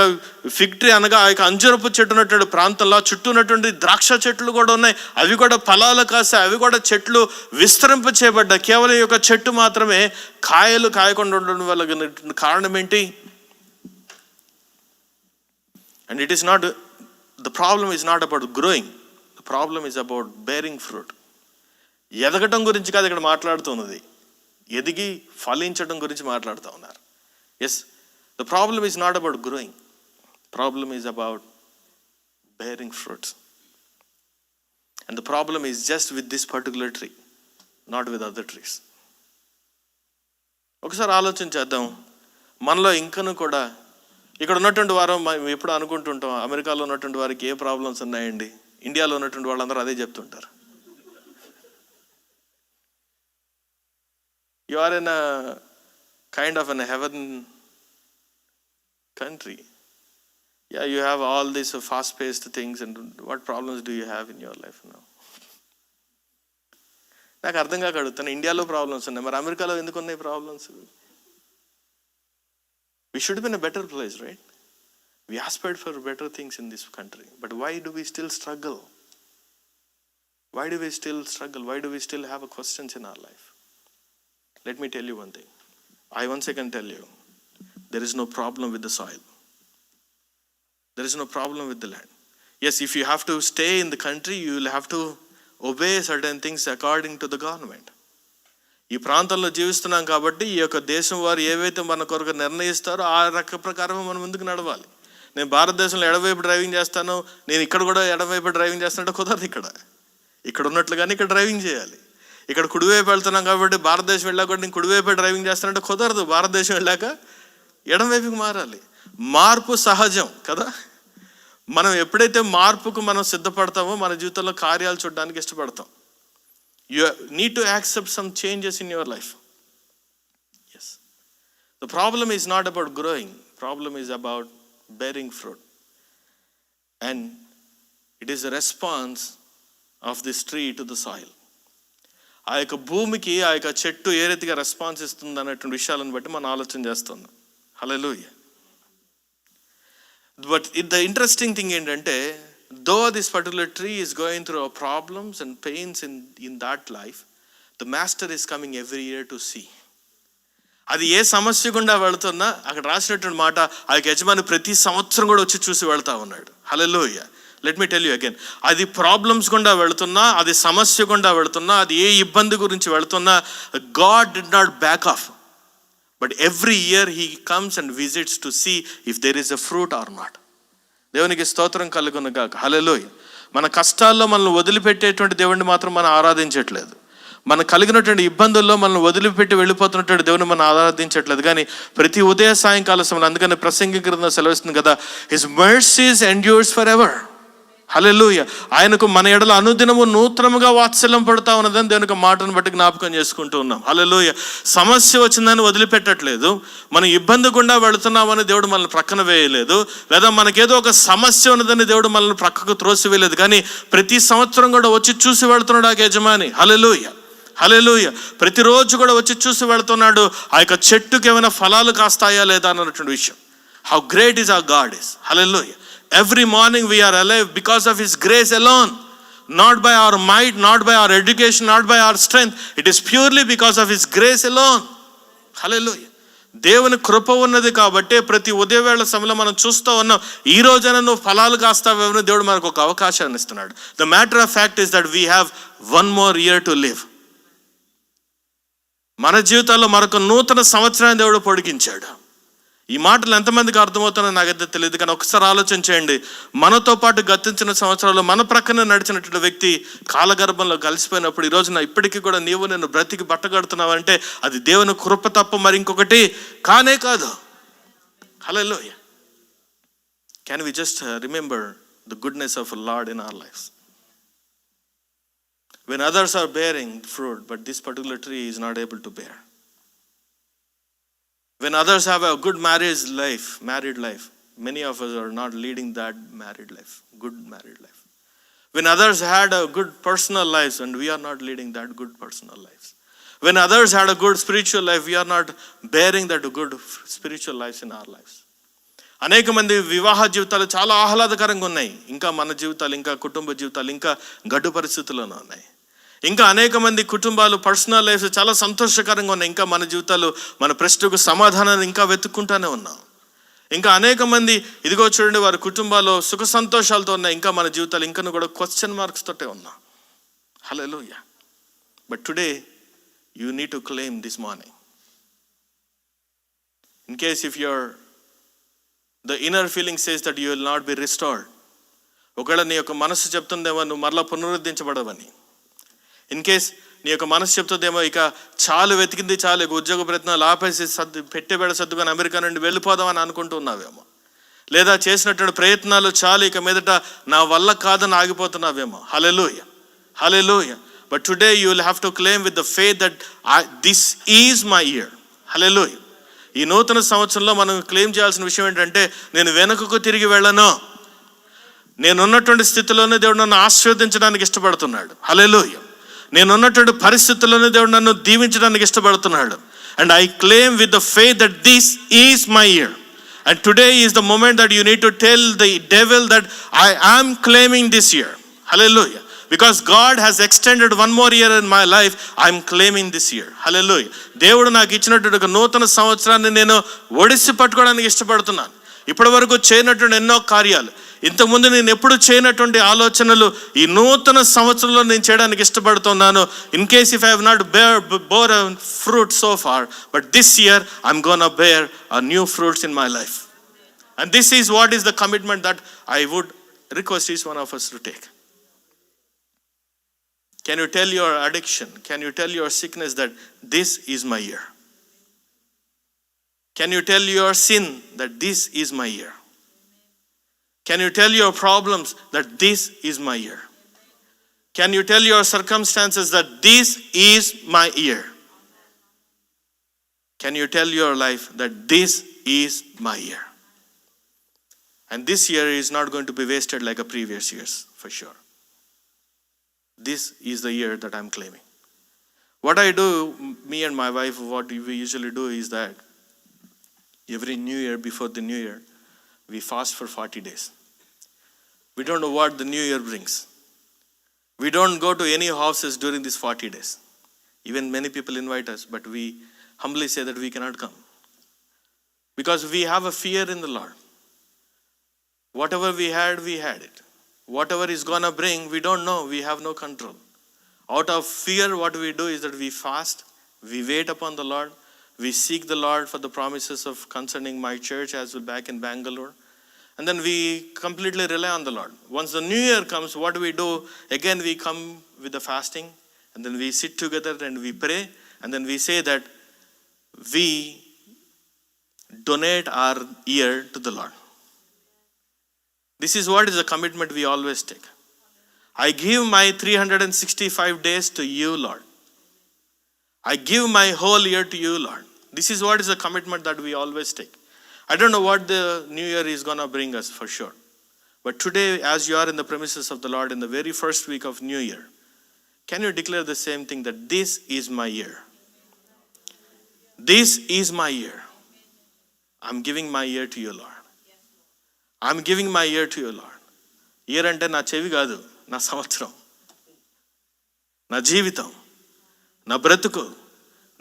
Speaker 1: ఫిగ్ ట్రీ అనగా ఆ యొక్క అంజరపు చెట్టు ఉన్నటువంటి ప్రాంతంలో చుట్టూ ఉన్నటువంటి ద్రాక్ష చెట్లు కూడా ఉన్నాయి. అవి కూడా ఫలాలు కాస్తాయి, అవి కూడా చెట్లు విస్తరింప చేయబడ్డాయి. కేవలం ఈ యొక్క చెట్టు మాత్రమే కాయలు కాయకుండా ఉండడం వల్ల కారణం ఏంటి? And it is not, the problem is not about growing, the problem is about bearing fruit. ఎదగటం గురించి కాదు ఇక్కడ మాట్లాడుతున్నది, ఎదిగి ఫలించడం గురించి మాట్లాడుతూ ఉన్నారు. Yes, the problem is not about growing, problem is about bearing fruits. And the problem is just with this particular tree, not with other trees. ఒకసారి ఆలోచన చేద్దాం. మనలో ఇంకను కూడా ఇక్కడ ఉన్నటువంటి వారు ఎప్పుడు అనుకుంటుంటాం, అమెరికాలో ఉన్నటువంటి వారికి ఏ ప్రాబ్లమ్స్ ఉన్నాయండి, ఇండియాలో ఉన్నటువంటి వాళ్ళందరూ అదే చెప్తుంటారు. You are in a kind of a heaven country. Yeah, you have all these fast-paced things, and what problems do you have in your life now? నాకు అర్థం కాక అడుగుతాను, ఇండియాలో ప్రాబ్లమ్స్ ఉన్నాయి, మరి అమెరికాలో ఎందుకు ఉన్నాయి problems? We should be in a better place, right? We aspired for better things in this country, but why do we still struggle? Why do we still struggle? Why do we still have questions in our life? Let me tell you one thing. I once again tell you, there is no problem with the soil. There is no problem with the land. Yes, if you have to stay in the country, you will have to obey certain things according to the government. ఈ ప్రాంతంలో జీవిస్తున్నాం కాబట్టి ఈ యొక్క దేశం వారు ఏవైతే మన కొరకు నిర్ణయిస్తారో ఆ రక ప్రకారం మనం ముందుకు నడవాలి. నేను భారతదేశంలో ఎడవైపు డ్రైవింగ్ చేస్తాను, నేను ఇక్కడ కూడా ఎడవైపు డ్రైవింగ్ చేస్తానంటే కుదరదు. ఇక్కడ ఉన్నట్లుగానే ఇక్కడ డ్రైవింగ్ చేయాలి. ఇక్కడ కుడివైపు వెళ్తున్నాం కాబట్టి భారతదేశం వెళ్ళాక కూడా నేను కుడివైపు డ్రైవింగ్ చేస్తానంటే కుదరదు. భారతదేశం వెళ్ళాక ఎడమవైపుకి మారాలి. మార్పు సహజం కదా. మనం ఎప్పుడైతే మార్పుకు మనం సిద్ధపడతామో మన జీవితంలో కార్యాలు చూడడానికి ఇష్టపడతాం. You need to accept some changes in your life. Yes. The problem is not about growing. Problem is about bearing fruit. And it is a response of this tree to the soil. ఆ యొక్క భూమికి ఆ యొక్క చెట్టు ఏ రీతిగా response ఇస్తుంది అనేటువంటి విషయాలను బట్టి మనం ఆలోచన చేస్తున్నాం. హల్లెలూయా. బట్ ద ఇంట్రెస్టింగ్ థింగ్ ఏంటంటే, though this particular tree is going through problems and pains in that life, the master is coming every year to see. అది ఏ సమస్య గుండా వెళుతున్నా అక్కడ రాసినటువంటి మాట, ఆ యొక్క యజమాని ప్రతి సంవత్సరం కూడా వచ్చి చూసి వెళ్తా ఉన్నాడు. Hallelujah. Let me tell you again, అది ప్రాబ్లమ్స్ గుండా వెళుతున్నా, అది సమస్య గుండా వెళుతున్నా, అది ఏ ఇబ్బంది గురించి వెళుతున్నా, God did not back off, but every year he comes and visits to see if there is a fruit or not. దేవునికి స్తోత్రం కలుగును గాక. హల్లెలూయా. మన కష్టాల్లో మనల్ని వదిలిపెట్టేటువంటి దేవుడిని మాత్రం మనం ఆరాధించట్లేదు. మనకు కలిగినటువంటి ఇబ్బందుల్లో మనల్ని వదిలిపెట్టి వెళ్ళిపోతున్నటువంటి దేవుని మనం ఆరాధించట్లేదు. కానీ ప్రతి ఉదయ సాయంకాల సమయంలో, అందుకని ప్రసంగి గ్రంథం సెలవిస్తుంది కదా, his mercies endures for ever. Hallelujah. ఆయనకు మన ఎడల అనుదినము నూతనముగా వాత్సల్యం పడుతూ ఉన్నదని దేవునికి మాటను బట్టి జ్ఞాపకం చేసుకుంటూ ఉన్నాం. హల్లెలూయా. సమస్య వచ్చిందని వదిలిపెట్టట్లేదు. మనం ఇబ్బంది గుండా వెళుతున్నామని దేవుడు మనల్ని ప్రక్కన వేయలేదు, లేదా మనకేదో ఒక సమస్య ఉన్నదని దేవుడు మనల్ని ప్రక్కకు త్రోసివేయలేదు. కానీ ప్రతి సంవత్సరం కూడా వచ్చి చూసి వెళుతున్నాడు ఆ యజమాని. హల్లెలూయా. హల్లెలూయా. ప్రతిరోజు కూడా వచ్చి చూసి వెళుతున్నాడు. ఆ యొక్క చెట్టుకి ఏమైనా ఫలాలు కాస్తాయా లేదా అన్నటువంటి విషయం. How great is our God is. Hallelujah. Every morning we are alive because of His grace alone. Not by our might, not by our education, not by our strength. It is purely because of His grace alone. Hallelujah. దేవుని కృప ఉన్నది కాబట్టి ప్రతి ఉదయవేళ సమయంలో మనం చూస్తూ ఉన్నాం. ఈ రోజైనా నువ్వు ఫలాలు కాస్తావేమో దేవుడు మనకు ఒక అవకాశాన్ని ఇస్తున్నాడు. The matter of fact is that we have 1 more year to live. మన జీవితాల్లో మరొక నూతన సంవత్సరాన్ని దేవుడు పొడిగించాడు. ఈ మాటలు ఎంతమందికి అర్థమవుతానో నాకైతే తెలియదు, కానీ ఒకసారి ఆలోచన చేయండి. మనతో పాటు గతించిన సంవత్సరాలు మన ప్రక్కన నడిచినటువంటి వ్యక్తి కాలగర్భంలో కలిసిపోయినప్పుడు ఈ రోజున ఇప్పటికీ కూడా నీవు నేను బ్రతికి బట్టగడుతున్నావంటే అది దేవుని కృప తప్ప మరి ఇంకొకటి కానే కాదు. హల్లెలూయా. Can we just remember the goodness of the Lord in our lives? When others are bearing fruit, but this particular tree is not able to bear. When others have a good married life, many of us are not leading that married life, good married life. When others had a good personal lives and we are not leading that good personal lives. When others had a good spiritual life, we are not bearing that good spiritual lives in our lives. అనేక మంది వివాహ జీవితాలు చాలా ఆహ్లాదకరంగా ఉన్నాయి. ఇంకా మన జీవితాలు, ఇంకా కుటుంబ జీవితాలు ఇంకా గడ్డు పరిస్థితుల్లోనే ఉన్నాయి. ఇంకా అనేక మంది కుటుంబాలు పర్సనల్ లైఫ్ చాలా సంతోషకరంగా ఉన్నాయి. ఇంకా మన జీవితాలు మన ప్రశ్నకు సమాధానాన్ని ఇంకా వెతుక్కుంటానే ఉన్నాం. ఇంకా అనేక మంది ఇదిగో చూడండి వారి కుటుంబాల్లో సుఖ సంతోషాలతో ఉన్నాయి. ఇంకా మన జీవితాలు ఇంకా కూడా క్వశ్చన్ మార్క్స్ తోటే ఉన్నాం. Hallelujah. But today you need to claim this morning. In case if your the inner feeling says that you will not be restored. ఒకవేళ నీ యొక్క మనసు చెప్తుందేమో నువ్వు మరలా పునరుద్ధరించబడవని. ఇన్ కేస్ నీ యొక్క మనసు చెప్తుందేమో ఇక చాలు, వెతికింది చాలు, ఇక ఉద్యోగ ప్రయత్నాలు ఆపేసి పెట్టెబెడ సర్దుకొని అమెరికా నుండి వెళ్ళిపోదామని అనుకుంటూ ఉన్నావేమో. లేదా చేసినటువంటి ప్రయత్నాలు చాలు, ఇక మీదట నా వల్ల కాదని ఆగిపోతున్నావేమో. Hallelujah. Hallelujah. But today you will have to claim with the faith that this is my year. Hallelujah. ఈ నూతన సంవత్సరంలో మనం క్లెయిమ్ చేయాల్సిన విషయం ఏంటంటే నేను వెనుకకు తిరిగి వెళ్ళను. నేనున్నటువంటి స్థితిలోనే దేవుడు నన్ను ఆశీర్వదించడానికి ఇష్టపడుతున్నాడు. హల్లెలూయా. నేనున్నటువంటి పరిస్థితుల్లోనే దేవుడు నన్ను దీవించడానికి ఇష్టపడుతున్నాడు. And I claim with the faith that this is my year. And today is the moment that you need to tell the devil that I am claiming this year. Hallelujah. Because God has extended 1 more year in my life, I am claiming this year. Hallelujah. దేవుడు నాకు ఇచ్చినటువంటి ఒక నూతన సంవత్సరాన్ని నేను ఒడిసి పట్టుకోవడానికి ఇష్టపడుతున్నాను. ఇప్పటి వరకు చేయనటువంటి ఎన్నో కార్యాలు, ఇంతకుముందు నేను ఎప్పుడు చేయనటువంటి ఆలోచనలు ఈ నూతన సంవత్సరంలో నేను చేయడానికి ఇష్టపడుతున్నాను. In case if I have not bore fruit so far, but this year I'm gonna bear a new fruits in my life. And this is what is the commitment that I would request each one of us to take. Can you tell your addiction? Can you tell your sickness that this is my year? Can you tell your sin that this is my year? Can you tell your problems that this is my year? Can you tell your circumstances that this is my year? Can you tell your life that this is my year? And this year is not going to be wasted like a previous years, for sure. This is the year that I'm claiming. What I do, me and my wife, what we usually do is that every new year, before the new year, we fast for 40 days. We don't know what the new year brings. We don't go to any houses during these 40 days. Even many people invite us, but we humbly say that we cannot come. Because we have a fear in the Lord. Whatever we had it. Whatever is gonna bring, we don't know. We have no control. Out of fear, what we do is that we fast, we wait upon the Lord, we seek the Lord for the promises of concerning my church as well back in Bangalore. And then we completely rely on the Lord. Once the new year comes, what do we do? Again, we come with the fasting, and then we sit together and we pray, and then we say that we donate our year to the Lord. This is what is the commitment we always take. I give my 365 days to you, Lord. I give my whole year to you, Lord. This is what is the commitment that we always take. I don't know what the new year is going to bring us for sure. But today, as you are in the premises of the Lord in the very first week of New Year, can you declare the same thing that this is my year? This is my year. I'm giving my year to you, Lord. I'm giving my year to you lord. Year అంటే నా చెవి కాదు, నా సంవత్సరం, నా జీవితం, నా బ్రతుకు,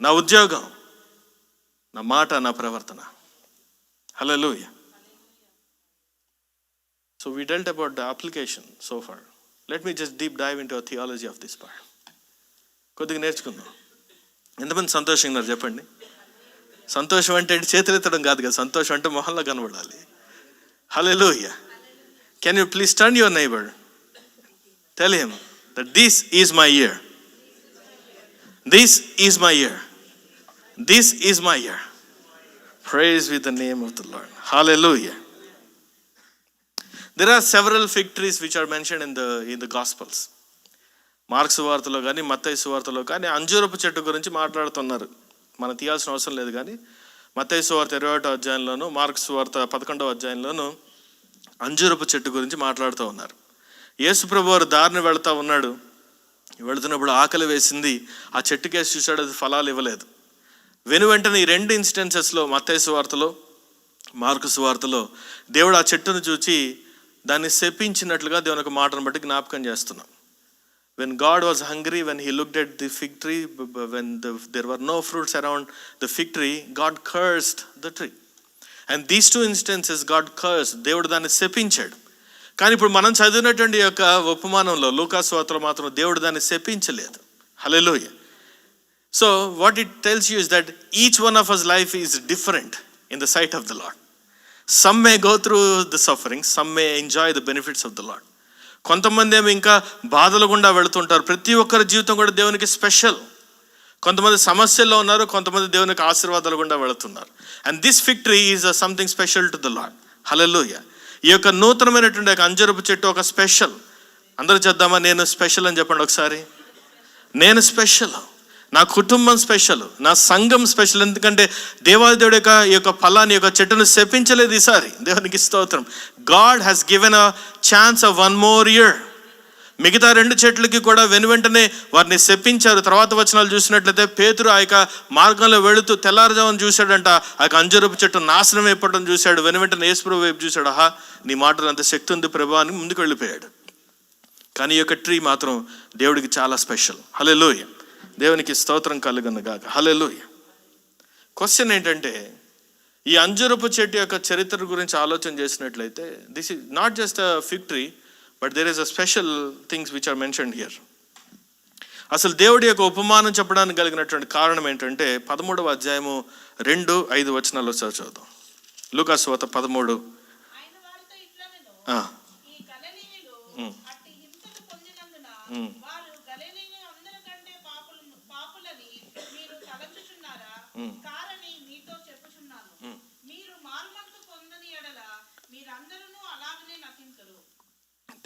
Speaker 1: నా ఉద్యోగం, నా మాట, నా ప్రవర్తన. హల్లెలూయా. So we dealt about the application so far. Let me just deep dive into a theology of this part. కొద్దిగా నేర్చుకుందాం. ఎంతమంది సంతోషంగా ఉన్నారు చెప్పండి. సంతోషం అంటే చేతులెత్తడం కాదు కదా, సంతోషం అంటే మొహంలో కనబడాలి. హల్లెలూయా. Can you please turn your neighbor? Tell him that this is my year. This is my year. This is my year. Praise be the name of the Lord. Hallelujah. There are several fig trees which are mentioned in the Gospels. Mark సువార్తలో కానీ మత్తయి సువార్తలో కానీ అంజూరపు చెట్టు గురించి మాట్లాడుతున్నారు. మనం తీయాల్సిన అవసరం లేదు, కానీ మత్తయి సువార్త 21వ అధ్యాయంలోను మార్కు సువార్త 11వ అధ్యాయంలోను అంజూరపు చెట్టు గురించి మాట్లాడుతూ ఉన్నారు. యేసు ప్రభువు వారు దారిని వెళుతున్నప్పుడు ఆకలి వేసింది. ఆ చెట్టుకేసి చూశాడు, అది ఫలాలు ఇవ్వలేదు. వెంటనే ఈ రెండు ఇన్స్టెన్సెస్లో, మత్తయి సువార్తలో మార్కు సువార్తలో, దేవుడు ఆ చెట్టును చూచి దాన్ని శపించినట్లుగా దేవుని ఒక మాటను బట్టి జ్ఞాపకం చేస్తున్నాం. When God was hungry, when he looked at the fig tree, when there were no fruits around the fig tree, God cursed the tree. And these two instances God cursed. దేవుడు దాన్ని శపించాడు. కానీ ఇప్పుడు మనం చదివినటువంటి యొక్క ఉపమానంలో లూకా సువార్తలో మాత్రం దేవుడు దాన్ని శపించలేదు. హల్లెలూయా. So what it tells you is that each one of us life is different in the sight of the Lord. Some may go through the suffering, some may enjoy the benefits of the Lord. కొంతమంది ఏమో ఇంకా బాధల గుండా వెళుతుంటారు. ప్రతి ఒక్కరి జీవితం కూడా దేవునికి స్పెషల్. కొంతమంది సమస్యల్లో ఉన్నారు, కొంతమంది దేవునికి ఆశీర్వాదాలు గుండా వెళుతున్నారు. And this fig tree is something special to the Lord. Hallelujah. ఈ యొక్క నూతనమైనటువంటి యొక్క అంజూరపు చెట్టు ఒక స్పెషల్. అందరూ చేద్దామా? నేను స్పెషల్ అని చెప్పండి ఒకసారి. నేను స్పెషల్, నా కుటుంబం స్పెషల్, నా సంఘం స్పెషల్. ఎందుకంటే దేవాదేవుడి ఈ యొక్క ఫలాన్ని, యొక్క చెట్టును శపించలేదు ఈసారి. దేవునికి స్తోత్రం. God has given a chance of 1 more year. మిగతా 2 చెట్లకి కూడా వెంటనే వారిని శపించారు. తర్వాత వచనాలు చూసినట్లయితే పేతురు ఆ యొక్క మార్గంలో వెళుతూ తెల్లారుజామున చూశాడంట, ఆ యొక్క అంజూరపు చెట్టు నాశనం అయిపోవడం చూశాడు. వెంటనే యేసు ప్రభు వైపు చూశాడు. ఆహా, నీ మాటలు అంత శక్తి ఉంది ప్రభు అని ముందుకు వెళ్ళిపోయాడు. కానీ ఈ యొక్క ట్రీ మాత్రం దేవుడికి చాలా స్పెషల్. హల్లెలూయా. దేవునికి స్తోత్రం కలుగును గాక. హల్లెలూయా. క్వశ్చన్ ఏంటంటే, ఈ అంజూరపు చెట్టు యొక్క చరిత్ర గురించి ఆలోచన చేసినట్లయితే, this is not just a fig tree, but there is a special things which are mentioned here. అసలు దేవుడి యొక్క ఉపమానం చెప్పడానికి కలిగినటువంటి కారణం ఏంటంటే 13వ అధ్యాయము 2-5 వచనాలు ఒకసారి చదువుదాం. లూకా సువార్త 13.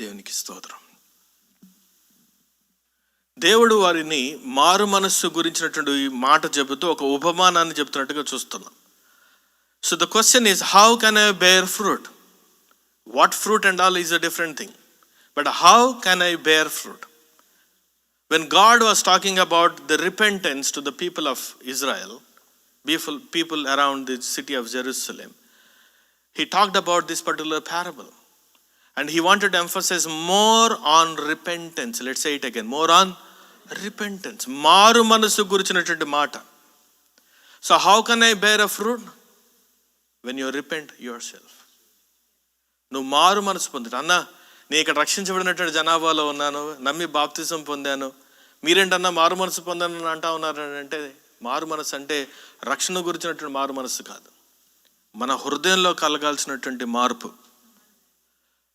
Speaker 1: దేవునికి స్తోత్రం. దేవుడు వారిని మారు మనస్సు గురించినటువంటి ఈ మాట చెబుతూ ఒక ఉపమానాన్ని చెప్తున్నట్టుగా చూస్తున్నాం. So the question is, how can I bear fruit? What fruit and all is a different thing, but how can I bear fruit? When God was talking about the repentance to the people of Israel, people around the city of Jerusalem, he talked about this particular parable. And he wanted to emphasize more on repentance. Let's say it again. More on repentance. Maru manasu gurinchiనటువంటి మాట. So how can I bear a fruit? When you repent yourself. నువ్వు మారు మనసు పొందుట. అన్నా, నేను ఇక్కడ రక్షించబడినటువంటి జనాభాలో ఉన్నాను, నమ్మి బాప్తిజం పొందాను, మీరేంటన్నా మారు మనసు పొందాను అంటా ఉన్నారు అంటే, మారు మనసు అంటే రక్షణ గురించినటువంటి మారు మనసు కాదు, మన హృదయంలో కలగాల్సినటువంటి మార్పు.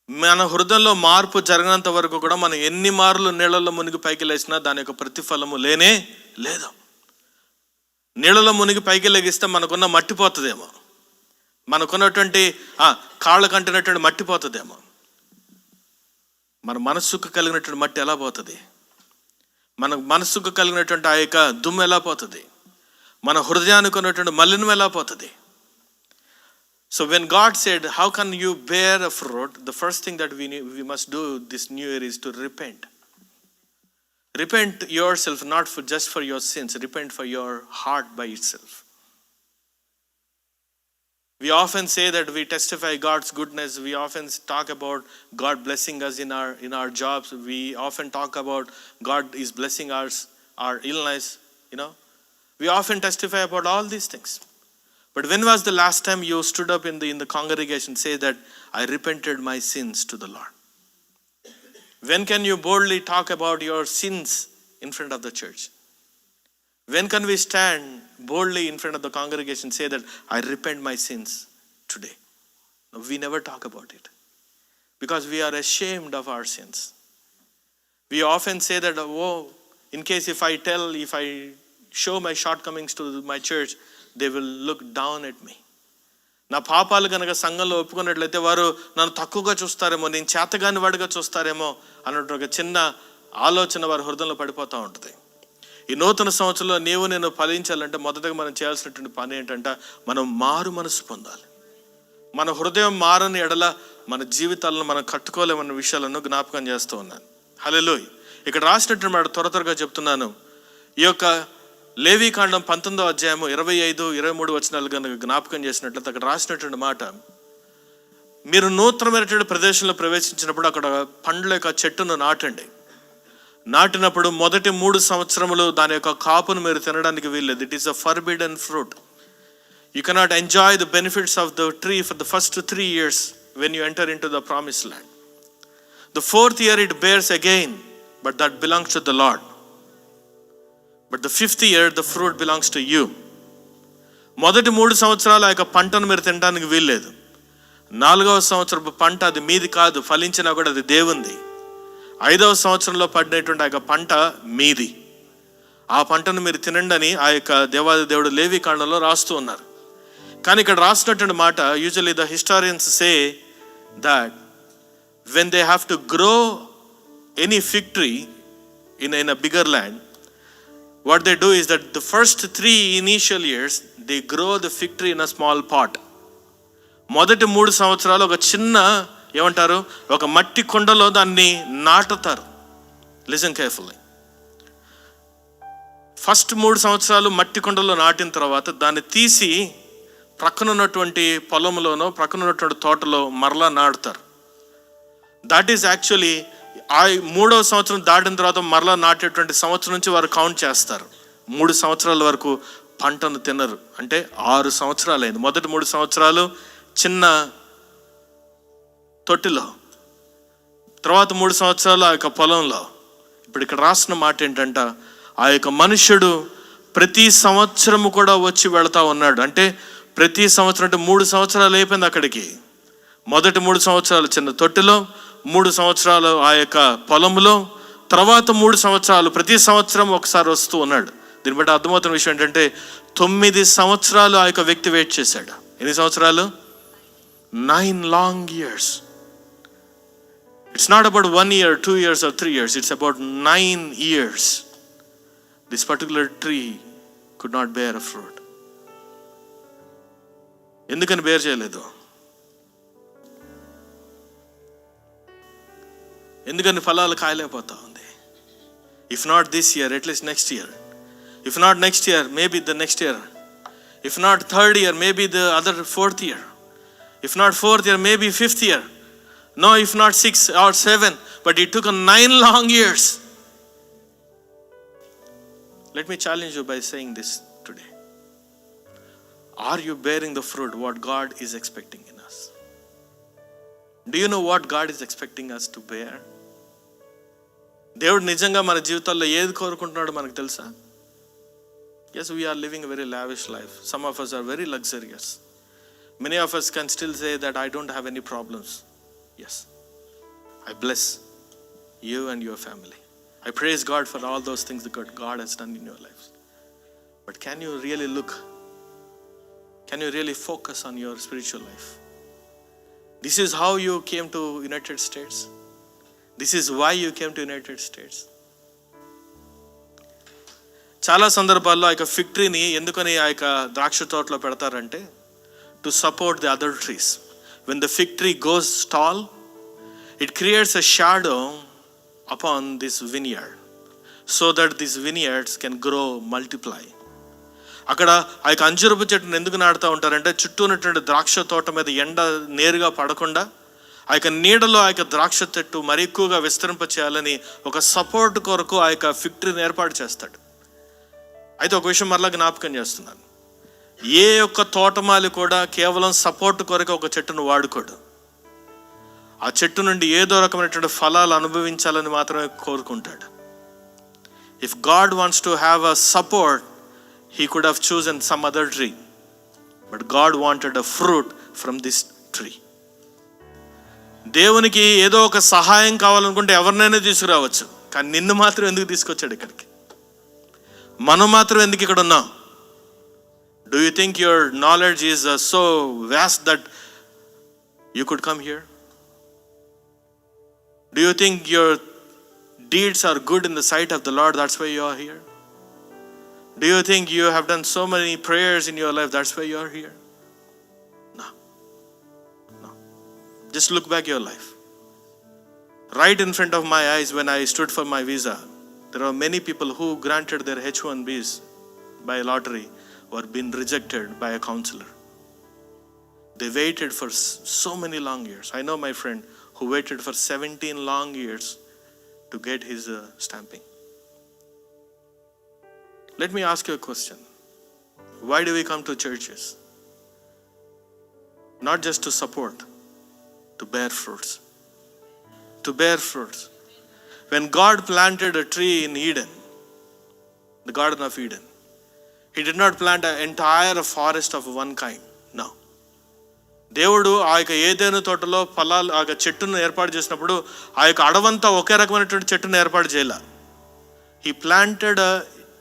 Speaker 1: మన హృదయంలో మార్పు జరగనంత వరకు కూడా మనం ఎన్ని మార్లు నీళ్ళల్లో మునిగి పైకి లేచినా దాని యొక్క ప్రతిఫలము లేనే లేదు. నీళ్ళలో మునిగి పైకి లెగిస్తే మనకున్న మట్టిపోతుందేమో, మనకున్నటువంటి కాళ్ళ కంటినటువంటి మట్టిపోతుందేమో. మన మనస్సుకు కలిగినటువంటి మట్టి ఎలా పోతుంది? మన మనస్సుకు కలిగినటువంటి ఆ యొక్క దుమ్ము ఎలా పోతుంది? మన హృదయానికి ఉన్నటువంటి మలినం ఎలా పోతుంది? So when God said, how can you bear a fruit? The first thing that we must do this new year is to repent. Repent yourself, not just for your sins. Repent for your heart by itself. We often say that we testify God's goodness. We often talk about God blessing us in our jobs. We often talk about God is blessing our illness, you know. We often testify about all these things. But when was the last time you stood up in the congregation say that I repented my sins to the Lord? When can you boldly talk about your sins in front of the church? When can we stand boldly in front of the congregation say that I repent my sins today? No, we never talk about it because we are ashamed of our sins. We often say that, oh, in case if I show my shortcomings to my church, they will look down at me. నా పాపాలు కనుక సంఘంలో ఒప్పుకున్నట్లయితే వారు నన్ను తక్కువగా చూస్తారేమో, నేను చేతగాని వాడిగా చూస్తారేమో అన్నట్టు ఒక చిన్న ఆలోచన వారి హృదయంలో పడిపోతూ ఉంటుంది. ఈ నూతన సంవత్సరంలో నేను ఫలించాలంటే మొదటగా మనం చేయాల్సినటువంటి పని ఏంటంటే మనం మారు మనసు పొందాలి. మన హృదయం మారని ఎడల మన జీవితాలను మనం కట్టుకోలేమన్న విషయాలను జ్ఞాపకం చేస్తూ ఉన్నాను. హల్లెలూయా. ఇక్కడ రాసినటువంటి మాట త్వరగా చెప్తున్నాను. ఈ యొక్క లేవీకాండం 19వ అధ్యాయము 25-23 వచనాలు కనుక జ్ఞాపకం చేసినట్లయితే అక్కడ రాసినటువంటి మాట, మీరు నూతనమైనటువంటి ప్రదేశంలో ప్రవేశించినప్పుడు అక్కడ పండ్ల యొక్క చెట్టును నాటండి. నాటినప్పుడు మొదటి 3 సంవత్సరములు దాని యొక్క కాపును మీరు తినడానికి వీల్లేదు. It is a forbidden fruit. You cannot enjoy the benefits of the tree for the first 3 years when you enter into the promised land. The 4th year it bears again, but that belongs to the Lord. But the 5th year the fruit belongs to you. మొదటి 3 సంవత్సరాలు ఆ యొక్క పంటను మీరు తినడానికి వీల్లేదు. 4వ సంవత్సరపు పంట అది మీది కాదు, ఫలించినా కూడా అది దేవుంది. 5వ సంవత్సరంలో పడినటువంటి ఆ యొక్క పంట మీది. ఆ పంటను మీరు తినండి అని ఆ యొక్క దేవాది దేవుడు లేవీకాండంలో రాస్తూ ఉన్నారు. కానీ ఇక్కడ రాసినటువంటి మాట, usually the historians say that when they have to grow any fig tree in a bigger land, what they do is that the first 3 initial years they grow the fig tree in a small pot. మొదటి 3 సంవత్సరాలు ఒక చిన్న ఏమంటారు ఒక మట్టి కుండలో దాన్ని నాటుతారు. Listen carefully. ఫస్ట్ 3 సంవత్సరాలు మట్టి కుండలో నాటిన తర్వాత దాన్ని తీసి ప్రక్కన ఉన్నటువంటి పొలంలోనో ప్రక్కన ఉన్నటువంటి తోటలో మరలా నాటుతారు. దట్ ఈస్ యాక్చువల్లీ ఆ 3వ సంవత్సరం దాటిన తర్వాత మరలా నాటేటువంటి సంవత్సరం నుంచి వారు కౌంట్ చేస్తారు. 3 సంవత్సరాల వరకు పంటను తినరు. అంటే 6 సంవత్సరాలు అయింది. మొదటి 3 సంవత్సరాలు చిన్న తొట్టిలో, తర్వాత 3 సంవత్సరాలు ఆ యొక్క పొలంలో. ఇప్పుడు ఇక్కడ రాసిన మాట ఏంటంట, ఆ యొక్క మనుష్యుడు ప్రతి సంవత్సరము కూడా వచ్చి వెళతా ఉన్నాడు. అంటే ప్రతి సంవత్సరం అంటే 3 సంవత్సరాలు అయిపోయింది అక్కడికి. మొదటి 3 సంవత్సరాలు చిన్న తొట్టిలో, 3 సంవత్సరాలు ఆ యొక్క పొలంలో, తర్వాత 3 సంవత్సరాలు ప్రతి సంవత్సరం ఒకసారి వస్తూ ఉన్నాడు. దీన్ని బట్టి అర్థమవుతున్న విషయం ఏంటంటే 9 సంవత్సరాలు ఆ యొక్క వ్యక్తి వెయిట్ చేశాడు. ఎన్ని సంవత్సరాలు? 9 long years. It's not about 1 year, 2 years or 3 years. It's about 9 years. This particular tree could not bear a fruit. ఎందుకని బేర్ చేయలేదు? ఎందుకని ఫలాలు కాయలేకపోతా ఉంది? If not this year, at least next year. If not next year, maybe the next year. If not third year, maybe the other 4th year. If not 4th year, maybe 5th year. No, if not 6 or 7, but it took 9 long years. Let me challenge you by saying this today. Are you bearing the fruit what God is expecting in us? Do you know what God is expecting us to bear? దేవుడు నిజంగా మన జీవితాల్లో ఏది కోరుకుంటున్నాడో మనకు తెలుసా? Yes, we are living a very lavish life. Some of us are very luxurious. Many of us can still say that I don't have any problems. Yes, I bless you and your family. I praise God for all those things that God has done in your lives. But can you really look? Can you really focus on your spiritual life? This is how you came to United States. This is why you came to United States. చాలా సందర్భాల్లో ఆ యొక్క fig ట్రీని ఎందుకని ఆ యొక్క ద్రాక్ష తోటలో పెడతారంటే to support the other trees. When the fig tree goes tall, it creates a shadow upon this vineyard so that these vineyards can grow, multiply. అక్కడ ఆ యొక్క అంజూరపు చెట్టును ఎందుకు నాటుతూ ఉంటారంటే చుట్టూ ఉన్నటువంటి ద్రాక్ష తోట మీద ఎండ నేరుగా పడకుండా ఆ యొక్క నీడలో ఆ యొక్క ద్రాక్ష చెట్టు మరి ఎక్కువగా విస్తరింప చేయాలని ఒక సపోర్ట్ కొరకు ఆ యొక్క ఫిక్టరీని ఏర్పాటు చేస్తాడు. అయితే ఒక విషయం మరలా జ్ఞాపకం చేస్తున్నాను, ఏ ఒక్క తోటమాలి కూడా కేవలం సపోర్ట్ కొరకు ఒక చెట్టును వాడుకోడు. ఆ చెట్టు నుండి ఏదో రకమైనటువంటి ఫలాలు అనుభవించాలని మాత్రమే కోరుకుంటాడు. If God wants to have a support, he could have chosen some other tree, but God wanted a fruit from this tree. దేవునికి ఏదో ఒక సహాయం కావాలనుకుంటే ఎవరినైనా తీసుకురావచ్చు, కానీ నిన్ను మాత్రం ఎందుకు తీసుకొచ్చాడు ఇక్కడికి? మనం మాత్రం ఎందుకు ఇక్కడ ఉన్నాం? Do you think your knowledge is so vast that you could come here? Do you think your deeds are good in the sight of the Lord, that's why you are here? Do you think you have done so many prayers in your life, that's why you are here? No. Just look back your life. Right in front of my eyes, when I stood for my visa, there are many people who granted their H1Bs by lottery who are been rejected by a counselor. They waited for so many long years. I know my friend who waited for 17 long years to get his stamping. Let me ask you a question. Why do we come to churches? Not just to support, to bear fruits. To bear fruits. When God planted a tree in Eden, the Garden of Eden, He did not plant an entire forest of one kind. No. దేవుడు ఆ యొక్క ఏదైనా తోటలో ఫలాలు ఆ యొక్క చెట్టును ఏర్పాటు చేసినప్పుడు ఆ యొక్క అడవంతా ఒకే రకమైనటువంటి చెట్టును ఏర్పాటు చేయాల. He planted a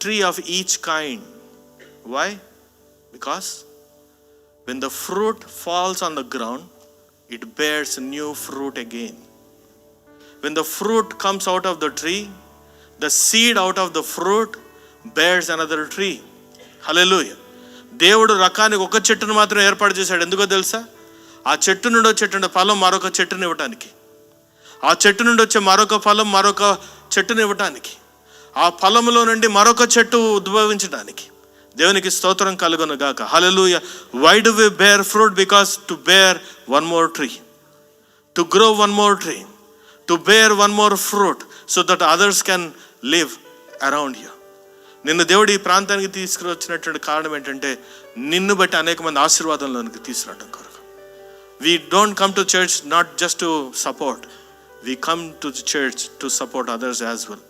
Speaker 1: tree of each kind. Why? Because when the fruit falls on the ground, it bears new fruit again. When the fruit comes out of the tree, the seed out of the fruit bears another tree. Hallelujah. దేవుడు రకానికి ఒక చెట్టును మాత్రం ఏర్పాటు చేశాడు. ఎందుకో తెలుసా? ఆ చెట్టు నుండి వచ్చేటువంటి ఫలం మరొక చెట్టుని ఇవ్వటానికి, ఆ చెట్టు నుండి వచ్చే మరొక ఫలం మరొక చెట్టుని ఇవ్వటానికి, ఆ ఫలములో నుండి మరొక చెట్టు ఉద్భవించడానికి. దేవునికి స్తోత్రం కలుగును గాక. హల్లెలూయా. Why do we bear fruit? Because to bear one more tree, to grow one more tree, to bear one more fruit, so that others can live around you. నిన్ను దేవుడు ఈ ప్రాంతానికి తీసుకువచ్చినటువంటి కారణం ఏంటంటే నిన్ను బట్టి అనేక మంది ఆశీర్వాదంలోనికి తీసుకురావడం కొరకు. We don't come to church not just to support. We come to the church to support others as well,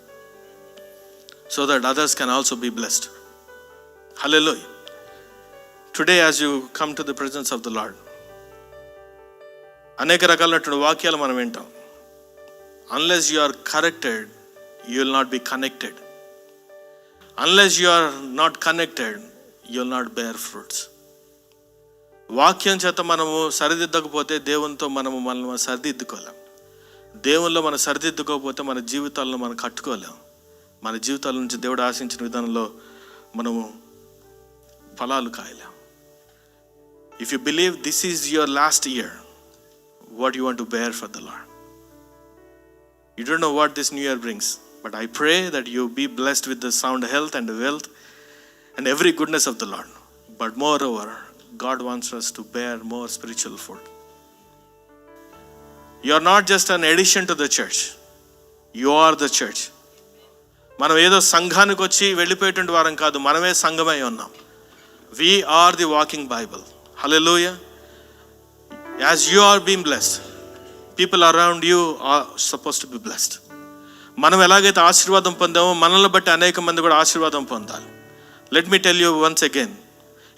Speaker 1: so that others can also be blessed. Hallelujah. Today as you come to the presence of the Lord, అనేక రకాలైనటువంటి వాక్యాలు మనం వింటాం. Unless you are corrected, you will not be connected. Unless you are not connected, you will not bear fruits. వాక్యం చేత మనము సరిదిద్దకపోతే దేవునితో మనము మనల్ని సరిదిద్దుకోలేం. దేవుల్లో మనం సరిదిద్దుకోకపోతే మన జీవితాలను మనం కట్టుకోలేం. మన జీవితాల నుంచి దేవుడు ఆశించిన విధానంలో మనము ఫలాలు కాయలేం. If you believe this is your last year, what you want to bear for the Lord. You don't know what this new year brings, but I pray that you be blessed with the sound health and wealth and every goodness of the Lord. But moreover, God wants us to bear more spiritual fruit. You are not just an addition to the church. You are the church. మనం ఏదో సంఘానికి వచ్చి వెళ్ళిపోయేటువంటి వారం కాదు, మనమే సంఘమై ఉన్నాం. We are the walking Bible. Hallelujah. As you are being blessed, people around you are supposed to be blessed. మనం ఎలాగైతే ఆశీర్వాదం పొందామో మనల్ని బట్టి అనేక మంది కూడా ఆశీర్వాదం పొందాలి. Let me tell you once again,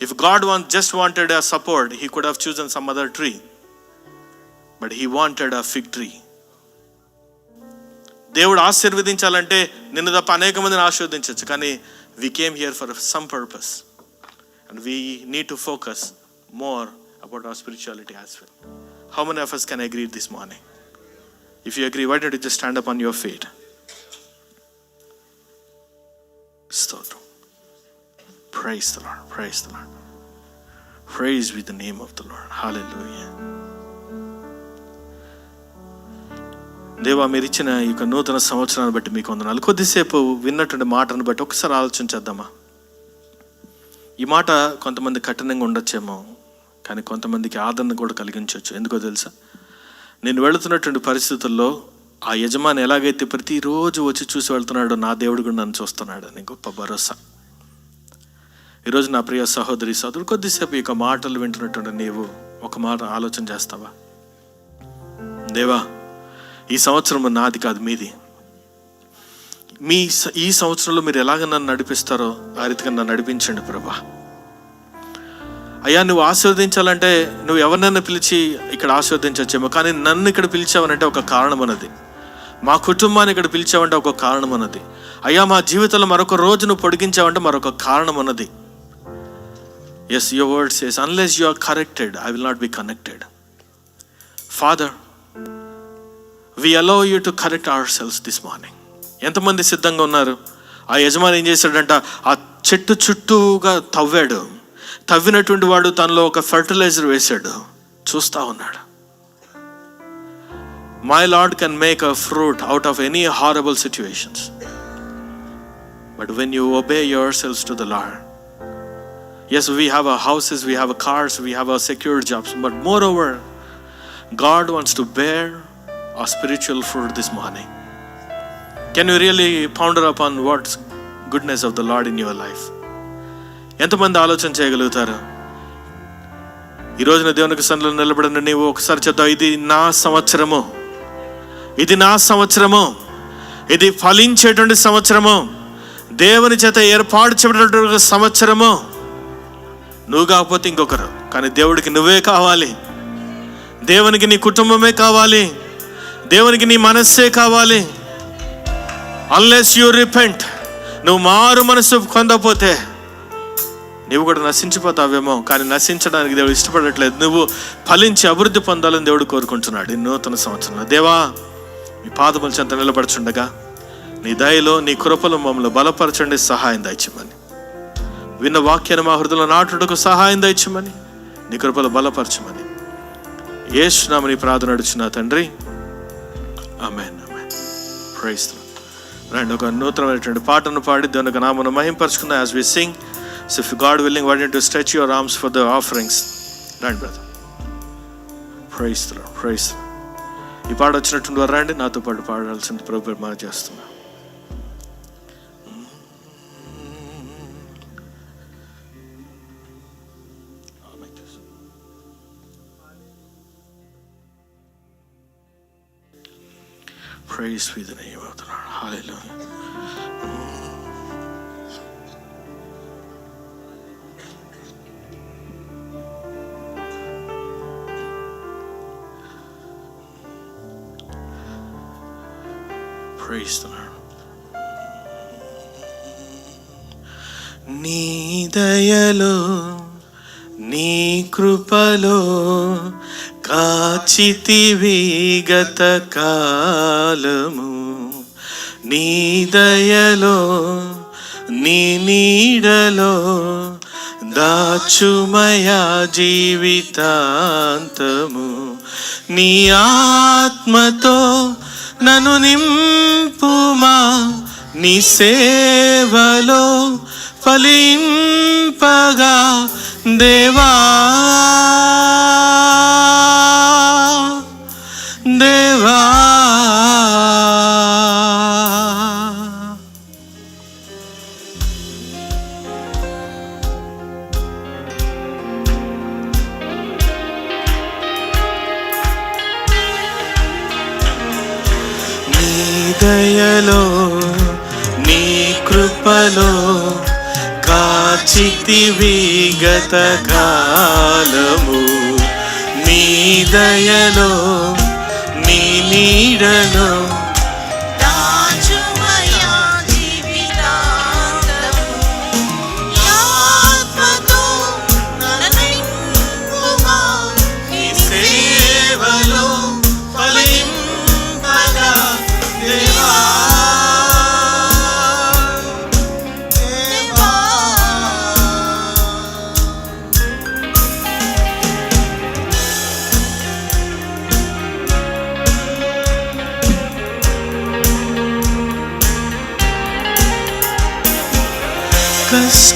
Speaker 1: if God just wanted a support, He could have chosen some other tree. But He wanted a fig tree. దేవుడు ఆశీర్వదించాలంటే నిన్ను తప్ప అనేక మందిని ఆశీర్వదించవచ్చు, కానీ we came here for some purpose. And we need to focus more about our spirituality as well. How many of us can agree this morning? If you agree, why don't you just stand up on your feet? Stotram. Praise the Lord. Praise the Lord. Praise be the name of the Lord. Hallelujah. దేవా, మీరు ఇచ్చిన ఈ యొక్క నూతన సంవత్సరాన్ని బట్టి మీకు వందనాలు. కొద్దిసేపు విన్నటువంటి మాటను బట్టి ఒకసారి ఆలోచించేద్దామా? ఈ మాట కొంతమంది కఠినంగా ఉండొచ్చేమో, కానీ కొంతమందికి ఆదరణ కూడా కలిగించవచ్చు. ఎందుకో తెలుసా? నేను వెళుతున్నటువంటి పరిస్థితుల్లో ఆ యజమాని ఎలాగైతే ప్రతిరోజు వచ్చి చూసి వెళ్తున్నాడో, నా దేవుడు కూడా నన్ను చూస్తున్నాడు అని గొప్ప భరోసా. ఈరోజు నా ప్రియ సహోదరి సోదరుడు, కొద్దిసేపు ఈ మాటలు వింటున్నటువంటి నీవు ఒక మాట ఆలోచన చేస్తావా? దేవా, ఈ సంవత్సరం నాది కాదు, మీది. ఈ సంవత్సరంలో మీరు ఎలాగ నన్ను నడిపిస్తారో ఆ రీతిగా నన్ను నడిపించండి ప్రభా. అయ్యా, నువ్వు ఆశీర్వదించాలంటే నువ్వు ఎవరినైనా పిలిచి ఇక్కడ ఆశీర్వదించవచ్చేమో, కానీ నన్ను ఇక్కడ పిలిచావనంటే ఒక కారణం అన్నది. మా కుటుంబాన్ని ఇక్కడ పిలిచావంటే ఒక కారణం అన్నది. అయ్యా, మా జీవితంలో మరొక రోజు నువ్వు పొడిగించావంటే మరొక కారణం అన్నది. Yes, your word says, unless you are corrected, I will not be connected. Father, we allow you to correct ourselves this morning. ఎంతమంది సిద్ధంగా ఉన్నారు? ఆ యజమాని ఏం చేశాడంట, ఆ చెట్టు చుట్టూగా తవ్వాడు. తవ్వినటువంటి వాడు తనలో ఒక ఫర్టిలైజర్ వేశాడు, చూస్తా ఉన్నాడు. My Lord can make a fruit out of any horrible situations, but when you obey yourselves to the Lord. Yes, we have a houses, we have a cars, we have a secured jobs, but moreover God wants to bear a spiritual fruit this morning. Can you really ponder upon what's goodness of the Lord in your life? ఎంతమంది ఆలోచన చేయగలుగుతారు? ఈ రోజున దేవునికి సన్నిధిలో నిలబడిన నీవు ఒకసారి చెప్తావు, ఇది నా సంవత్సరము, ఇది నా సంవత్సరము, ఇది ఫలించేటువంటి సంవత్సరము, దేవుని చేత ఏర్పాటు చేయబడినటువంటి సంవత్సరము. నువ్వు కాకపోతే ఇంకొకరు, కానీ దేవుడికి నువ్వే కావాలి, దేవునికి నీ కుటుంబమే కావాలి, దేవునికి నీ మనస్సే కావాలి. అన్లెస్ యూ రిపెంట్, నువ్వు మారు మనసు పొందకపోతే నువ్వు కూడా నశించిపోతావేమో. కానీ నశించడానికి దేవుడు ఇష్టపడట్లేదు. నువ్వు ఫలించి అభివృద్ధి పొందాలని దేవుడు కోరుకుంటున్నాడు ఈ నూతన సంవత్సరంలో. దేవా, మీ పాదముల చెంత నిలబడుచుండగా నీ దయలో, నీ కృపలో మమ్మల్ని బలపరచండి, సహాయం దయచేయమని. విన్న వాక్యాన్ని మా హృదయంలో నాటుటకు సహాయం దయచేయమని, నీ కృపలో బలపరచమని యేసు నామమున నీ ప్రార్థన నడుచున్నా తండ్రి, amen, amen. Praise the Lord. రండి, ఒక నూతనమైనటువంటి పాటను పాడి దేవుని యొక్క నామమును మహింపరచుకుందాం. As we sing, so if God willing, why don't you stretch your arms for the offerings. రండి brother. Praise the Lord, praise. ఈ పాట వచ్చినటువంటి వారు రండి, నాతో పాటు పాడాల్సింది ప్రభు మనం చేస్తున్నాం. Praise be the name of the Lord. Hallelujah. Praise the Lord. నీ దయలో, నీ కృపలో కాచితివి గత కాలము, నీ దయలో, నీ నీడలో దాచుమయా జీవితాంతము. నీ ఆత్మతో నన్ను నింపుమా, నీ సేవలో ఫలింపగా దేవా, దేవా. నీ దయలో, నీ కృపలో కాచితివి గత కాలము, నీ దయలో, నీ నీడలో
Speaker 3: దాచుమయా జీవితాంతము. ఆత్మతో నన్ను నింపుమా, నీ
Speaker 1: సేవలో ఫలింపగా దేవా,
Speaker 3: దేవా.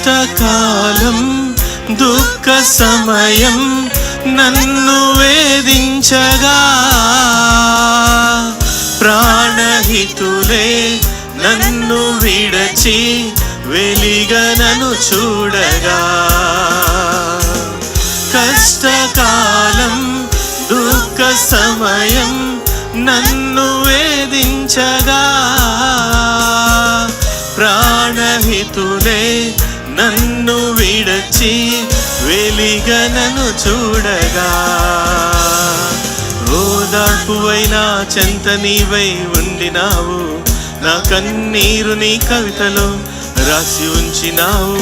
Speaker 1: కష్టకాలం దుఃఖ సమయం నన్ను వేధించగా, ప్రాణహితులే నన్ను విడచి వెలిగనను చూడగా, కష్టకాలం దుఃఖ సమయం నన్ను వేధించగా, ప్రాణహితులే నన్ను విడచి వెలిగనను చూడగా, ఓదార్పువైనా చెంత నీవై ఉండినావు, నా కన్నీరు నీ కవితలో రాసి ఉంచినావు.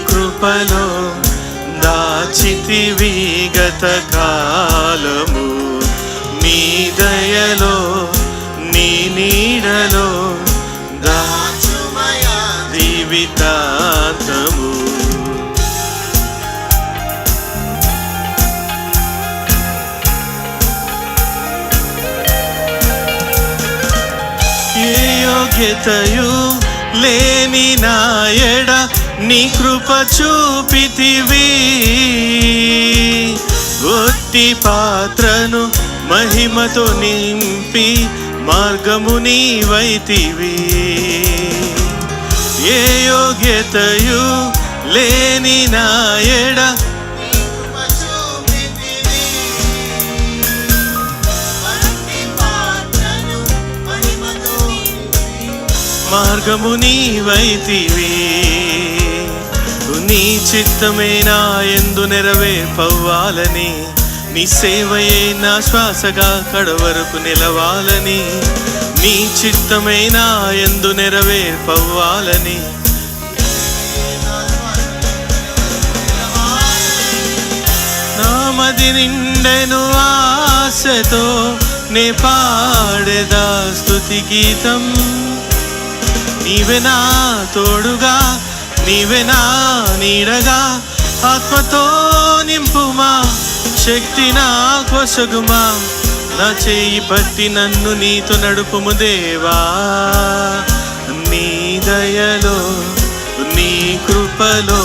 Speaker 1: కృపలో దాచితివి గత కాలము, నీ దయలో నీ నీడలో దాచుమయా జీవితాంతము. ఏ యోగ్యతయు లేని నా ఎడ నీ కృప చూపితివి, ఒట్టి పాత్రను మహిమతో నింపి మార్గము నీవైతివి. ఏ యోగ్యతయు లేని నా ఎడ మార్గము నీవైతివి. నీ చిత్తమే నా యందు నెరవేర్పవ్వాలని, నీ సేవయే నా శ్వాసగా కడవరకు నిలవాలని, నీ చిత్తమే నా యందు నెరవేర్పవ్వాలని, నా మది నిండెను ఆశతో నే పాడెదా స్తుతి గీతం. నీవే నా తోడుగా, నీవే నా నీడగా, ఆత్మతో నింపుమా, శక్తి నా కొసగుమా, నా చేయి పట్టి నన్ను నీతో నడుపుము దేవా. నీ దయలో నీ కృపలో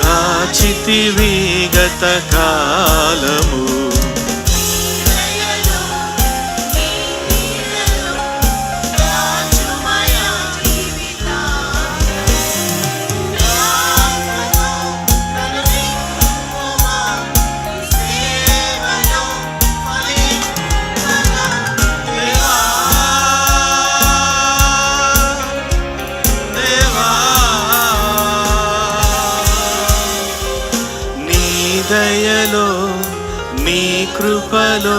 Speaker 1: కాచితివి గత కాలము, దయలో నీ కృపలో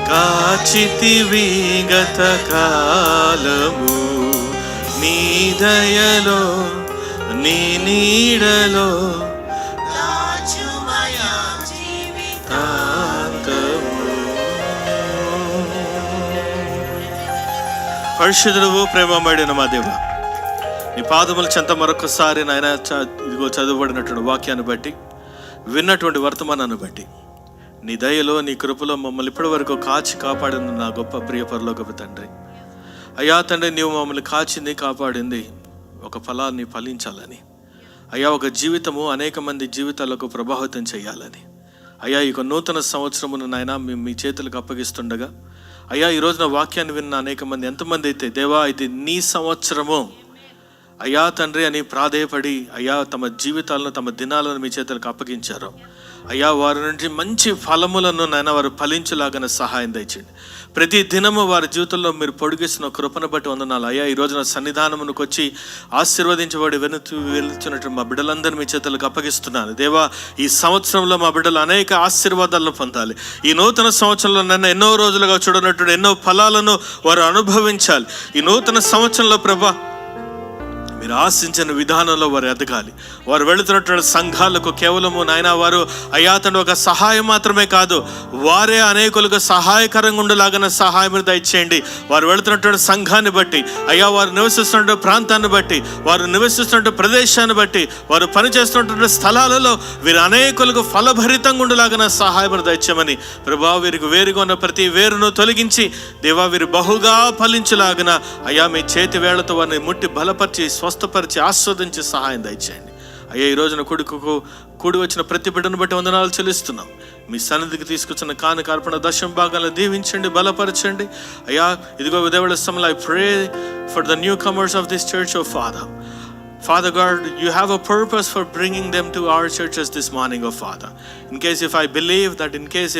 Speaker 1: కాచితివి గత కాలము, నీ దయలో నీ నీడలో దాచుమయా జీవితాంతము. పరిశుద్ధుడవు ప్రేమమడిన మా దేవా, నీ పాదముల చెంత మరొకసారి నాయన ఇదిగో చదువుబడినటువంటి వాక్యాన్ని బట్టి, విన్నటువంటి వర్తమానాన్ని బట్టి, నీ దయలో నీ కృపలో మమ్మల్ని ఇప్పటి వరకు కాచి కాపాడిన నా గొప్ప ప్రియ పరలోకపు తండ్రి, అయ్యా తండ్రి, నీవు మమ్మల్ని కాచింది కాపాడింది ఒక ఫలాన్ని ఫలించాలని, అయ్యా ఒక జీవితము అనేక మంది జీవితాలకు ప్రభావితం చేయాలని, అయ్యా ఈ నూతన సంవత్సరమును నాయన మీ చేతులకు అప్పగిస్తుండగా, అయ్యా ఈ రోజున వాక్యాన్ని విన్న అనేక మంది ఎంతమంది అయితే దేవా ఇది నీ సంవత్సరము అయ్యా తండ్రి అని ప్రాధేయపడి అయ్యా తమ జీవితాలను తమ దినాలను మీ చేతులకు అప్పగించారు, అయ్యా వారి నుంచి మంచి ఫలములను నాయన వారు ఫలించులాగా సహాయం దయచేయండి. ప్రతి దినము వారి జీవితంలో మీరు పొడిగిస్తున్న కృపను బట్టి వందనాలు అయ్యా. ఈ రోజున సన్నిధానమునకు వచ్చి ఆశీర్వదించబడి వెళుతున్నట్టు మా బిడ్డలందరినీ మీ చేతులకు అప్పగిస్తున్నాను దేవా. ఈ సంవత్సరంలో మా బిడ్డలు అనేక ఆశీర్వాదాలను పొందాలి. ఈ నూతన సంవత్సరంలో నన్ను ఎన్నో రోజులుగా చూడనట్టు ఎన్నో ఫలాలను వారు అనుభవించాలి. ఈ నూతన సంవత్సరంలో ప్రభా మీరు ఆశించిన విధానంలో వారు ఎదగాలి. వారు వెళుతున్నటువంటి సంఘాలకు కేవలము నాయన వారు అయ్యా తండ్రి ఒక సహాయం మాత్రమే కాదు, వారే అనేకులకు సహాయకరంగా ఉండేలాగా సహాయం మీరు దయచేయండి. వారు వెళుతున్నటువంటి సంఘాన్ని బట్టి అయ్యా, వారు నివసిస్తున్న ప్రాంతాన్ని బట్టి, వారు నివసిస్తున్న ప్రదేశాన్ని బట్టి, వారు పనిచేస్తున్నటువంటి స్థలాలలో వీరు అనేకులకు ఫలభరితంగా ఉండేలాగా సహాయం మీరు దయచేయమని ప్రభా, వీరికి వేరుగా ఉన్న ప్రతి వేరును తొలగించి దేవా వీరు బహుగా ఫలించులాగిన అయ్యా మీ చేతి వేళ్లతో వారిని ముట్టి బలపరిచి స్వస్థపరిచి ఆస్వాదించి సహాయం దయచేయండి అయ్యా. ఈ రోజున కూడి వచ్చిన ప్రతి బిడ్డను బట్టి వందనాలు చెల్లిస్తున్నాం. మీ సన్నిధికి తీసుకొచ్చిన కానుక అర్పణ దశమ భాగాలను దీవించండి, బలపరచండి అయ్యా. ఇదిగో ఉదయవేళ సమయంలో I pray for the newcomers of this church, oh Father God, you have a purpose for bringing them to our churches this morning, oh Father. In case if I believe that, in case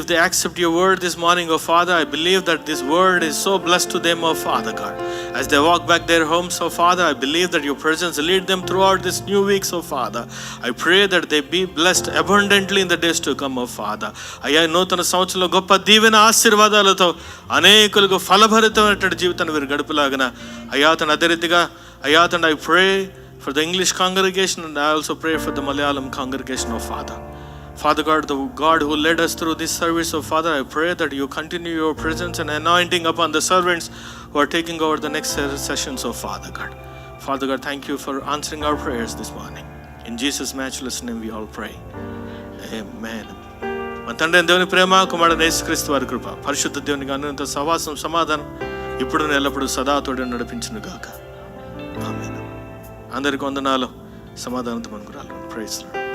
Speaker 1: if they accept your word this morning, oh Father, I believe that this word is so blessed to them, oh Father God. As they walk back their homes, oh Father, I believe that your presence lead them throughout this new weeks, oh Father. I pray that they be blessed abundantly in the days to come, oh Father. అయ్యా నూతన సంవత్సరంలో గొప్ప దీవెన ఆశీర్వాదాలతో అనేకులకు ఫలభరితమైనటువంటి జీవితాన్ని వీరు గడుపులాగన అయ్యా తన అదే రీతిగా అయ్యా తండ్రి I pray for the English congregation and I also pray for the Malayalam congregation, oh Father. Father God, the God who led us through this service, oh Father, I pray that you continue your presence and anointing upon the servants who are taking over the next sessions, oh Father God. Father God, thank you for answering our prayers this morning. In Jesus' matchless name we all pray. Amen. మన తండ్రి దేవుని ప్రేమ, కుమారుడైన యేసుక్రీస్తు వారి కృప, పరిశుద్ధ దేవునికి అనంత సహవాసం సమాధానం ఇప్పుడు ఎల్లప్పుడూ సదా తోడు నడిపించును గాక. ఆమేన్. అందరికీ వందనాలు. సమాధానంతో మనకు రాను. Praise lord.